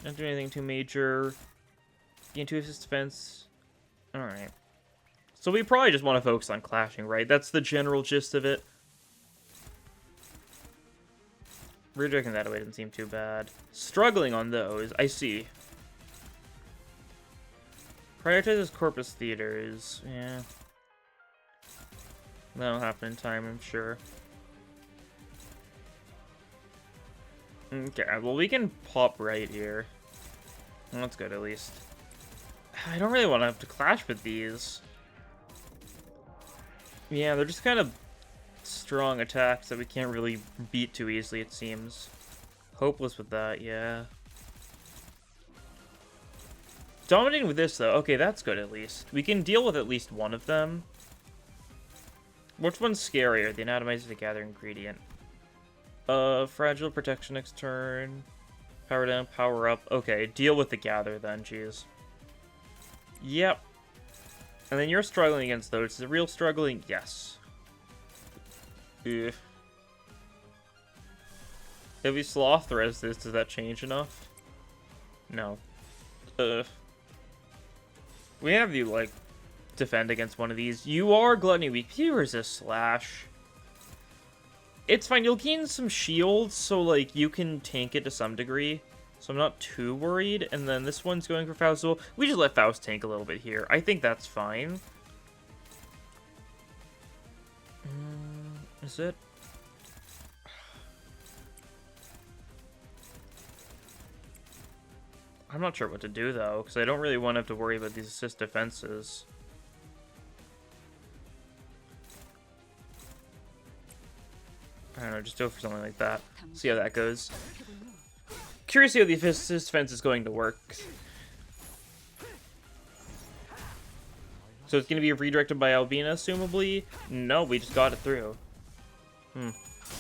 Not doing anything too major. Gain 2 assist defense. Alright. So we probably just want to focus on clashing, right? That's the general gist of it. Redirecting that away doesn't seem too bad. Struggling on those, I see. Prioritizes Corpus Theaters. Yeah. That'll happen in time, I'm sure. Okay, well, we can pop right here. That's good, at least. I don't really want to have to clash with these. Yeah, they're just kind of strong attacks that we can't really beat too easily, it seems. Hopeless with that, yeah. Dominating with this, though. Okay, that's good, at least. We can deal with at least one of them. Which one's scarier? The Anatomizer or the Gather Ingredient? Fragile Protection next turn. Power down, power up. Okay, deal with the Gather then, jeez. Yep. And then you're struggling against those. Is it real struggling? Yes. Ugh. If we sloth res this, does that change enough? No. We have you, like, defend against one of these. You are Gluttony weak. You resist slash. It's fine. You'll gain some shields, so like you can tank it to some degree. So I'm not too worried. And then this one's going for Faust. So we just let Faust tank a little bit here. I think that's fine. Is it? I'm not sure what to do though, because I don't really want to have to worry about these assist defenses. I don't know, just go for something like that. See how that goes. curious to see how the assist defense is going to work. So it's going to be redirected by Albina, assumably? No, we just got it through.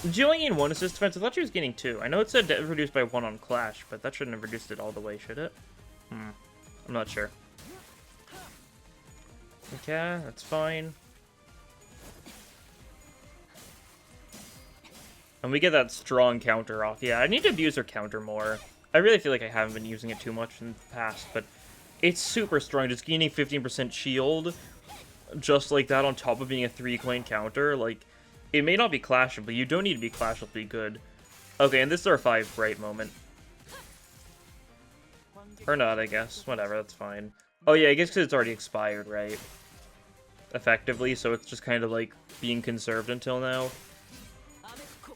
Did you only gain 1 assist defense? I thought she was gaining 2. I know it said reduced by 1 on Clash, but that shouldn't have reduced it all the way, should it? I'm not sure. Okay, that's fine. And we get that strong counter off. Yeah, I need to abuse her counter more. I really feel like I haven't been using it too much in the past, but it's super strong. Just gaining 15% shield, just like that, on top of being a 3-coin counter. Like, it may not be clashable. You don't need to be clashable to be good. Okay, and this is our 5 bright moment. Or not, I guess. Whatever, that's fine. Oh yeah, I guess because it's already expired, right? Effectively, so it's just kind of like being conserved until now.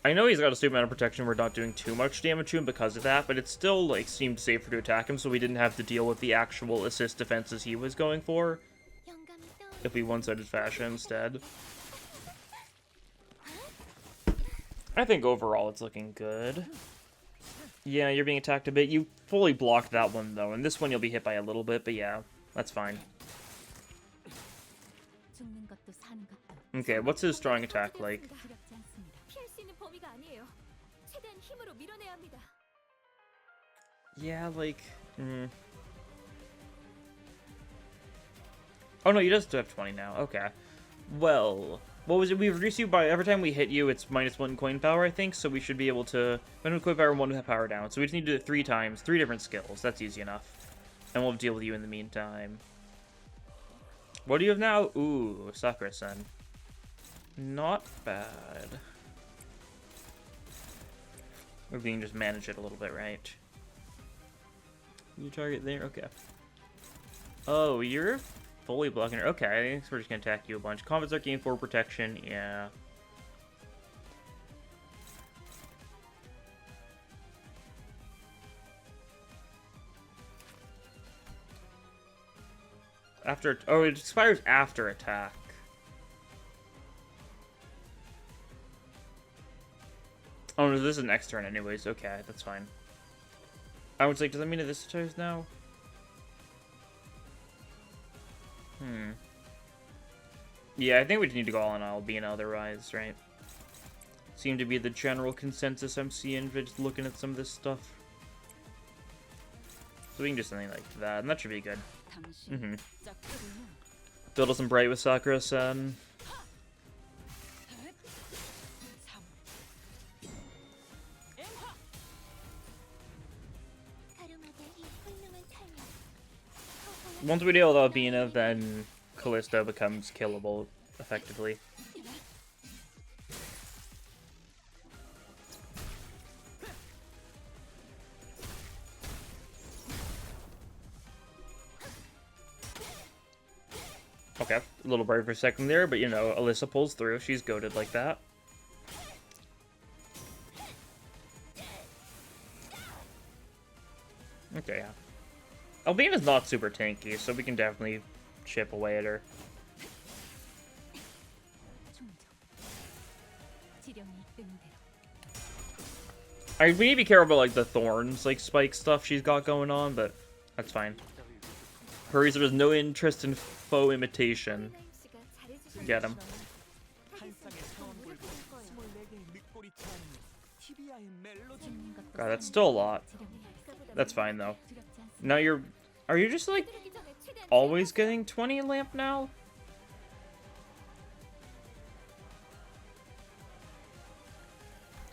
I know he's got a stupid amount of protection, we're not doing too much damage to him because of that, but it still like seemed safer to attack him, so we didn't have to deal with the actual assist defenses he was going for. If we one-sided fashion instead. I think overall it's looking good. Yeah, you're being attacked a bit. You fully blocked that one though, and this one you'll be hit by a little bit, but yeah, that's fine. Okay, what's his strong attack like? Yeah, like... Oh no, you just have 20 now. Okay. Well, what was it? We reduce you by... Every time we hit you, it's -1 coin power, I think, so we should be able to... -1 coin power, 1 power down. So we just need to do it 3 times. 3 different skills. That's easy enough. And we'll deal with you in the meantime. What do you have now? Ooh, Sakura-sen. Not bad. We can just manage it a little bit, right? You target there? Okay. Oh, you're fully blocking her. Okay, so we're just gonna attack you a bunch. Combat start, gain 4 protection. Yeah. After... Oh, it expires after attack. Oh, no, this is next turn anyways. Okay, that's fine. I was like, does that mean that this turns now? Yeah, I think we just need to go all in Albina otherwise, right? Seem to be the general consensus I'm seeing just looking at some of this stuff. So we can do something like that, and that should be good. Build some bright with Sakura-san. Once we deal with Albina, then Callisto becomes killable, effectively. Okay, a little brave for a second there, but you know, Alyssa pulls through. She's goated like that. Okay, yeah. Albina's not super tanky, so we can definitely chip away at her. We need to be careful about, like, the thorns, like, spike stuff she's got going on, but that's fine. Hurries, there's no interest in foe imitation. Get him. God, that's still a lot. That's fine, though. Now you're... Are you just, like, always getting 20 lamp now?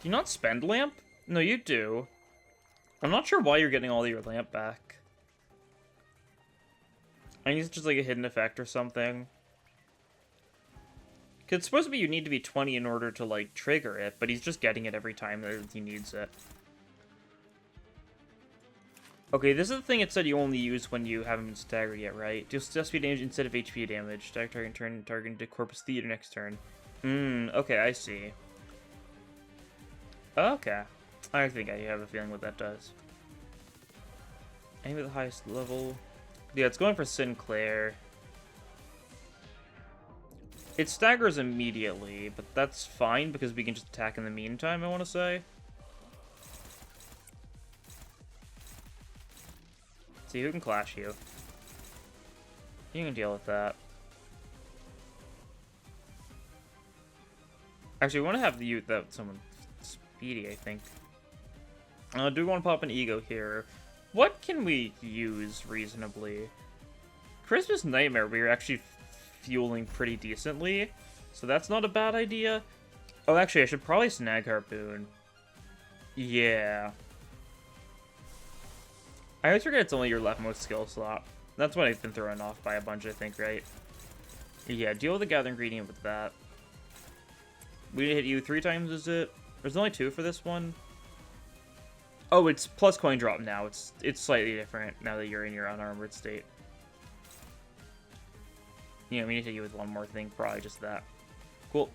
Do you not spend lamp? No, you do. I'm not sure why you're getting all your lamp back. I think it's just, like, a hidden effect or something. Because it's supposed to be you need to be 20 in order to, like, trigger it, but he's just getting it every time that he needs it. Okay, this is the thing it said you only use when you haven't been staggered yet, right? Deal speed damage instead of HP damage. Stagger target turn target into Corpus Theater next turn. Okay, I see. Okay. I think I have a feeling what that does. Aim at the highest level. Yeah, it's going for Sinclair. It staggers immediately, but that's fine because we can just attack in the meantime, I want to say. See who can clash you. You can deal with that. Actually, we want to have someone speedy, I think. Do we want to pop an ego here? What can we use reasonably? Christmas Nightmare, we are actually fueling pretty decently, so that's not a bad idea. Oh, actually, I should probably snag Harpoon. Yeah. I always forget it's only your leftmost skill slot. That's what I've been thrown off by a bunch, I think, right? Yeah, deal with the Gather Ingredient with that. We hit you 3 times, is it? There's only 2 for this one. Oh, it's plus coin drop now. It's slightly different now that you're in your unarmored state. Yeah, we need to hit you with one more thing, probably just that. Cool.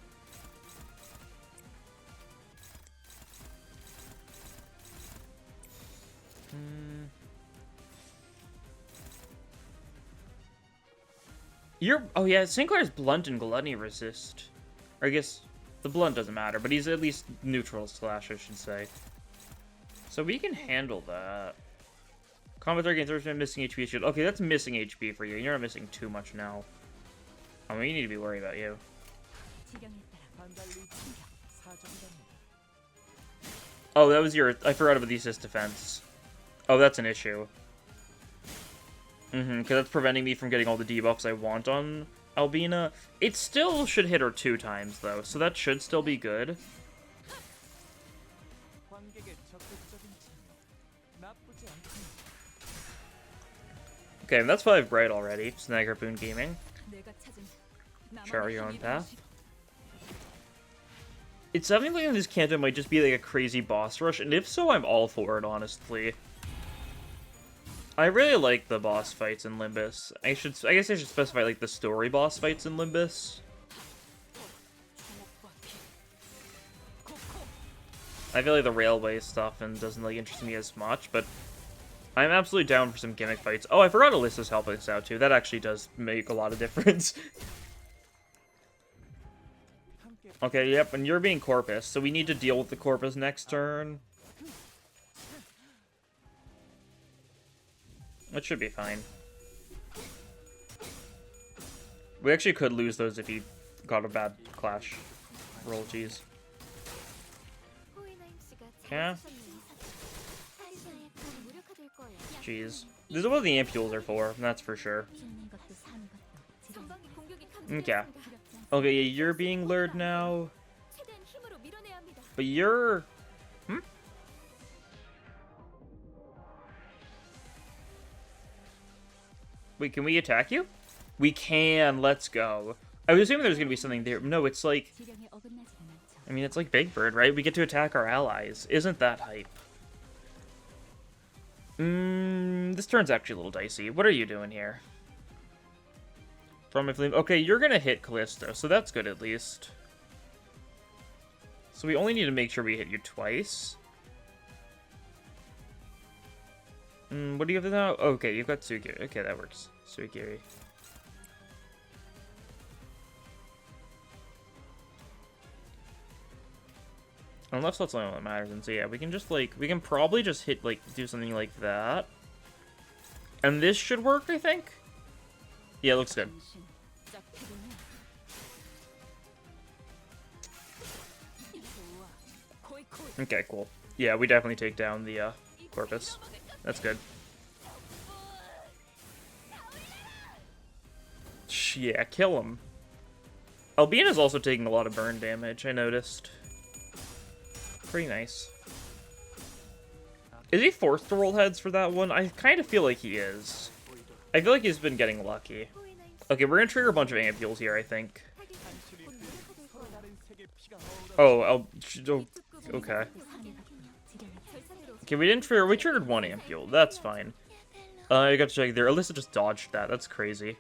Oh yeah, Sinclair's blunt and gluttony resist. Or I guess the blunt doesn't matter, but he's at least neutral slash, I should say. So we can handle that. Combat target gains 30% missing HP shield. Okay, that's missing HP for you. You're not missing too much now. I mean, you need to be worried about you. Oh, that was your... I forgot about the assist defense. Oh, that's an issue. Because that's preventing me from getting all the debuffs I want on Albina. It still should hit her 2 times, though, so that should still be good. Okay, and that's 5 bright already. Snag Harpoon Gaming. Char your own path. It's something like this Canto might just be like a crazy boss rush, and if so, I'm all for it, honestly. I really like the boss fights in Limbus. I guess I should specify like the story boss fights in Limbus. I feel like the railway stuff and doesn't like interest me as much, but I'm absolutely down for some gimmick fights. Oh, I forgot Alyssa's helping us out too. That actually does make a lot of difference. Okay, yep, and you're being Corpus, so we need to deal with the Corpus next turn. That should be fine. We actually could lose those if he got a bad clash roll, jeez. Yeah. Jeez. This is what the ampules are for, that's for sure. Okay. Okay, yeah, you're being lured now. But you're... Wait, can we attack you? We can, let's go. I was assuming there's gonna be something there. No, it's like... I mean, it's like Big Bird, right? We get to attack our allies. Isn't that hype? This turn's actually a little dicey. What are you doing here? From my flame. Okay, you're gonna hit Callisto, so that's good at least. So we only need to make sure we hit you twice. What do you have now? Okay, you've got Sugiri. Okay, that works. Sugiri. Unless that's the only one that matters, and so yeah, we can just like, we can probably just hit, like, do something like that. And this should work, I think? Yeah, it looks good. Okay, cool. Yeah, we definitely take down the, Corpus. That's good. Yeah, kill him. Albina's also taking a lot of burn damage, I noticed. Pretty nice. Is he forced to roll heads for that one? I kind of feel like he is. I feel like he's been getting lucky. Okay, we're gonna trigger a bunch of ampules here, I think. Oh, okay. Okay, we triggered one ampule. That's fine. I got to check there. Alyssa just dodged that. That's crazy.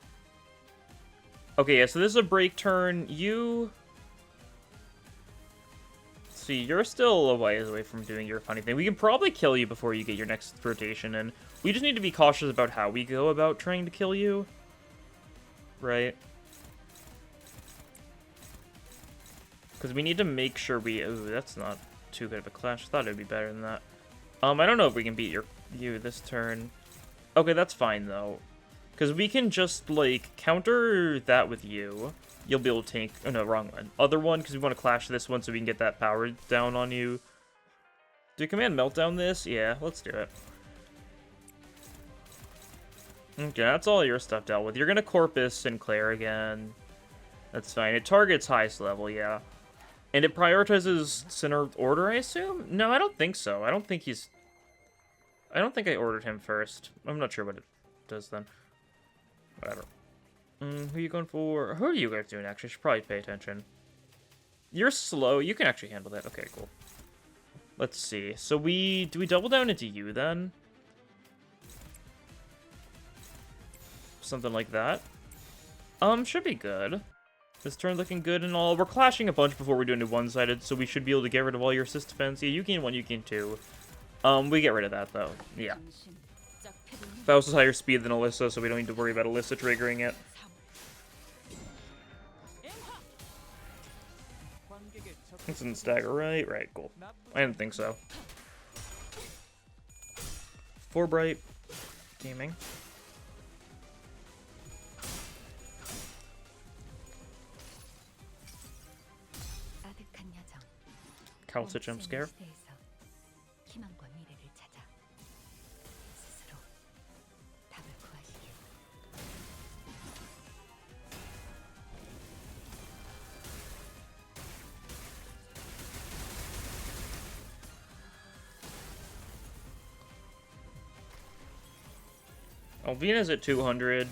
Okay, yeah, so this is a break turn. See, you're still a ways away from doing your funny thing. We can probably kill you before you get your next rotation, and we just need to be cautious about how we go about trying to kill you. Right? Because we need to make sure we... Ooh, that's not too good of a clash. I thought it would be better than that. I don't know if we can beat you this turn. Okay, that's fine, though. Because we can just, like, counter that with you. You'll be able to tank... Oh, no, wrong one. Other one, because we want to clash this one so we can get that power down on you. Do we command meltdown this? Yeah, let's do it. Okay, that's all your stuff dealt with. You're going to Corpus Sinclair again. That's fine. It targets highest level, yeah. And it prioritizes Center Order, I assume? No, I don't think so. I don't think he's... I don't think I ordered him first. I'm not sure what it does then. Whatever. Who are you going for? Who are you guys doing, actually? I should probably pay attention. You're slow. You can actually handle that. Okay, cool. Let's see. So do we double down into you, then? Something like that. Should be good. This turn looking good and all. We're clashing a bunch before we do into one-sided, so we should be able to get rid of all your assist defense. Yeah, you gain 1, you gain 2. We get rid of that, though. Yeah. Faust is higher speed than Alyssa, so we don't need to worry about Alyssa triggering it. It's in stagger, right? Right, cool. I didn't think so. 4 bright. Gaming. Calcit jump scare. Alvina's at 200.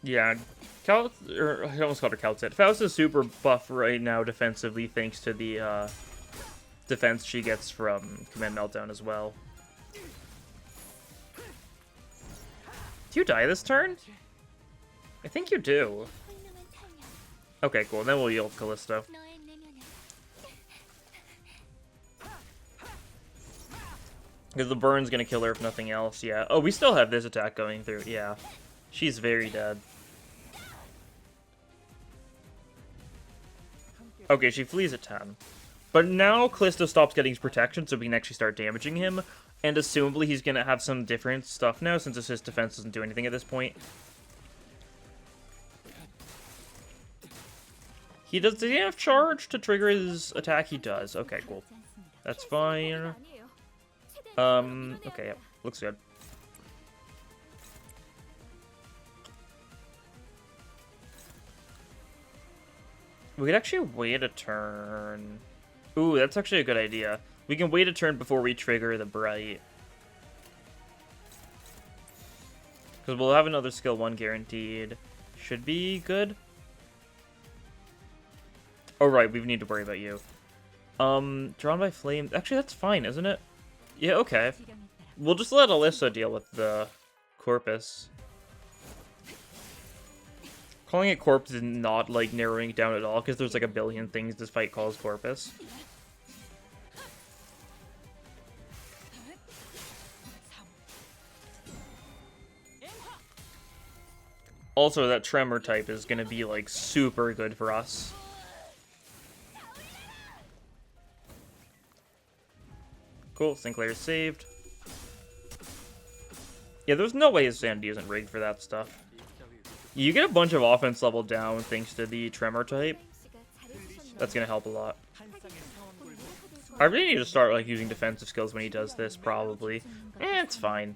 Yeah, I almost called her Calcit. Faust is super buff right now defensively thanks to the defense she gets from Command Meltdown as well. Do you die this turn? I think you do. Okay, cool. Then we'll yield Callisto. Because the burn's gonna kill her if nothing else, yeah. Oh, we still have this attack going through, yeah. She's very dead. Okay, she flees at 10. But now Callisto stops getting his protection, so we can actually start damaging him. And assumably he's gonna have some different stuff now, since his defense doesn't do anything at this point. Does he have charge to trigger his attack? He does. Okay, cool. That's fine. Okay, yep. Looks good. We could actually wait a turn. Ooh, that's actually a good idea. We can wait a turn before we trigger the Bright. Because we'll have another skill 1 guaranteed. Should be good. Oh, right, we need to worry about you. Drawn by Flame. Actually, that's fine, isn't it? Yeah, okay. We'll just let Alyssa deal with the Corpus. Calling it Corpus is not, like, narrowing it down at all, because there's, like, a billion things this fight calls Corpus. Also, that Tremor type is gonna be, like, super good for us. Cool, Sinclair's saved. Yeah, there's no way his sanity isn't rigged for that stuff. You get a bunch of offense level down thanks to the Tremor type. That's gonna help a lot. I really need to start, like, using defensive skills when he does this, probably. It's fine.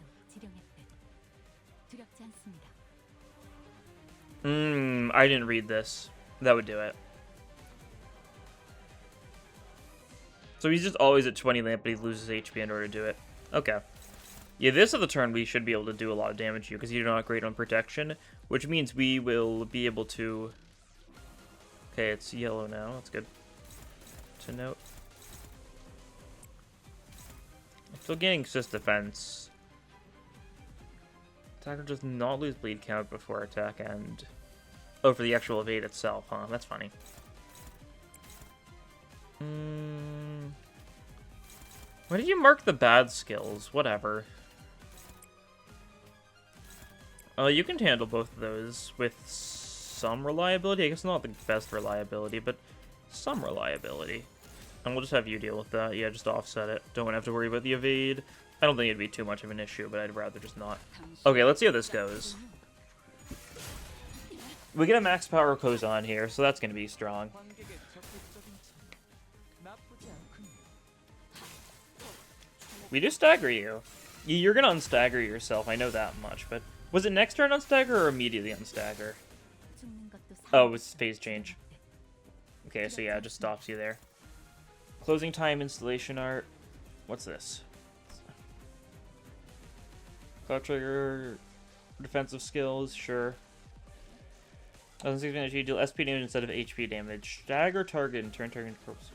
I didn't read this. That would do it. So he's just always at 20 lamp, but he loses HP in order to do it. Okay. Yeah, this of the turn we should be able to do a lot of damage to you, because you're not great on protection, which means we will be able to... Okay, it's yellow now. That's good to note. Still getting assist defense. Attacker does not lose bleed count before attack end. Oh, for the actual evade itself, huh? That's funny. Why did you mark the bad skills? Whatever. You can handle both of those with some reliability. I guess not the best reliability, but some reliability. And we'll just have you deal with that. Yeah, just offset it. Don't have to worry about the evade. I don't think it'd be too much of an issue, but I'd rather just not. Okay, let's see how this goes. We get a max power Kozan here, so that's going to be strong. We do stagger you. You're going to unstagger yourself, I know that much, but... Was it next turn unstagger or immediately unstagger? Oh, it's phase change. Okay, so yeah, it just stops you there. Closing time, installation art. What's this? Cloud trigger, defensive skills, sure. 1,600 HP, deal SP damage instead of HP damage. Stagger target and turn target corpse.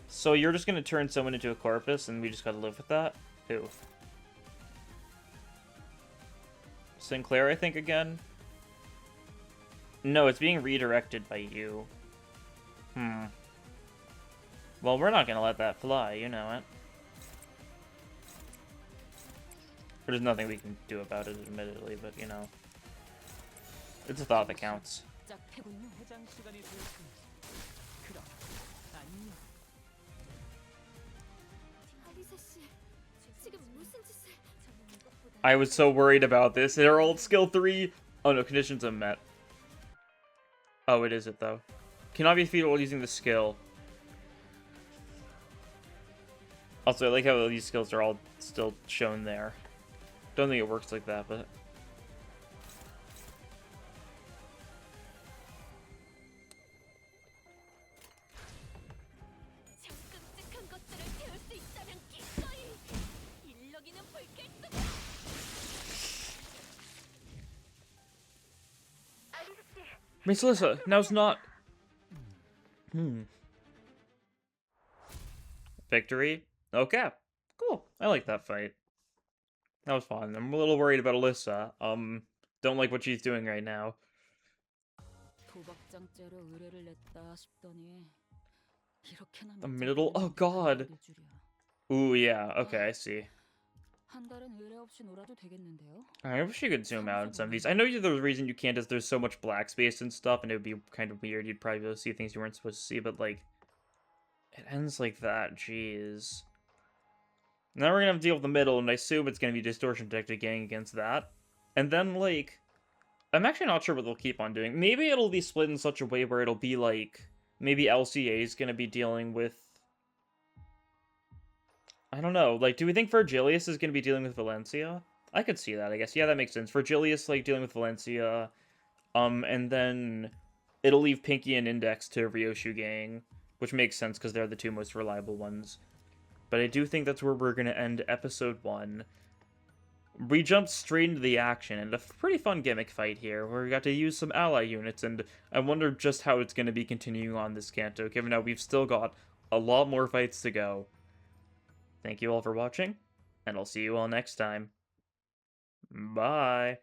So you're just gonna turn someone into a corpus and we just gotta live with that? Who? Sinclair, I think, again? No, it's being redirected by you. Well, we're not gonna let that fly, you know it. There's nothing we can do about it, admittedly, but, you know. It's a thought that counts. I was so worried about this. Herald skill 3. Oh no, conditions unmet. Oh, it is it though. Cannot be defeated while using the skill. Also, I like how these skills are all still shown there. Don't think it works like that, but... Miss Alyssa, now's not... Victory? Okay. Cool. I like that fight. That was fun. I'm a little worried about Alyssa. Don't like what she's doing right now. The middle? Oh god! Ooh, yeah. Okay, I see. I wish you could zoom out in some of these. I know the reason you can't is there's so much black space and stuff, and it would be kind of weird. You'd probably be able to see things you weren't supposed to see, but, like, it ends like that. Jeez. Now we're gonna have to deal with the middle, and I assume it's gonna be distortion detected getting against that. And then, like, I'm actually not sure what they'll keep on doing. Maybe it'll be split in such a way where it'll be, like, maybe LCA is gonna be dealing with... I don't know. Like, do we think Virgilius is going to be dealing with Valencia? I could see that, I guess. Yeah, that makes sense. Virgilius, like, dealing with Valencia. And then it'll leave Pinky and Index to Ryoshu Gang, which makes sense because they're the two most reliable ones. But I do think that's where we're going to end episode 1. We jumped straight into the action, and a pretty fun gimmick fight here, where we got to use some ally units, and I wonder just how it's going to be continuing on this Canto, given how we've still got a lot more fights to go. Thank you all for watching, and I'll see you all next time. Bye.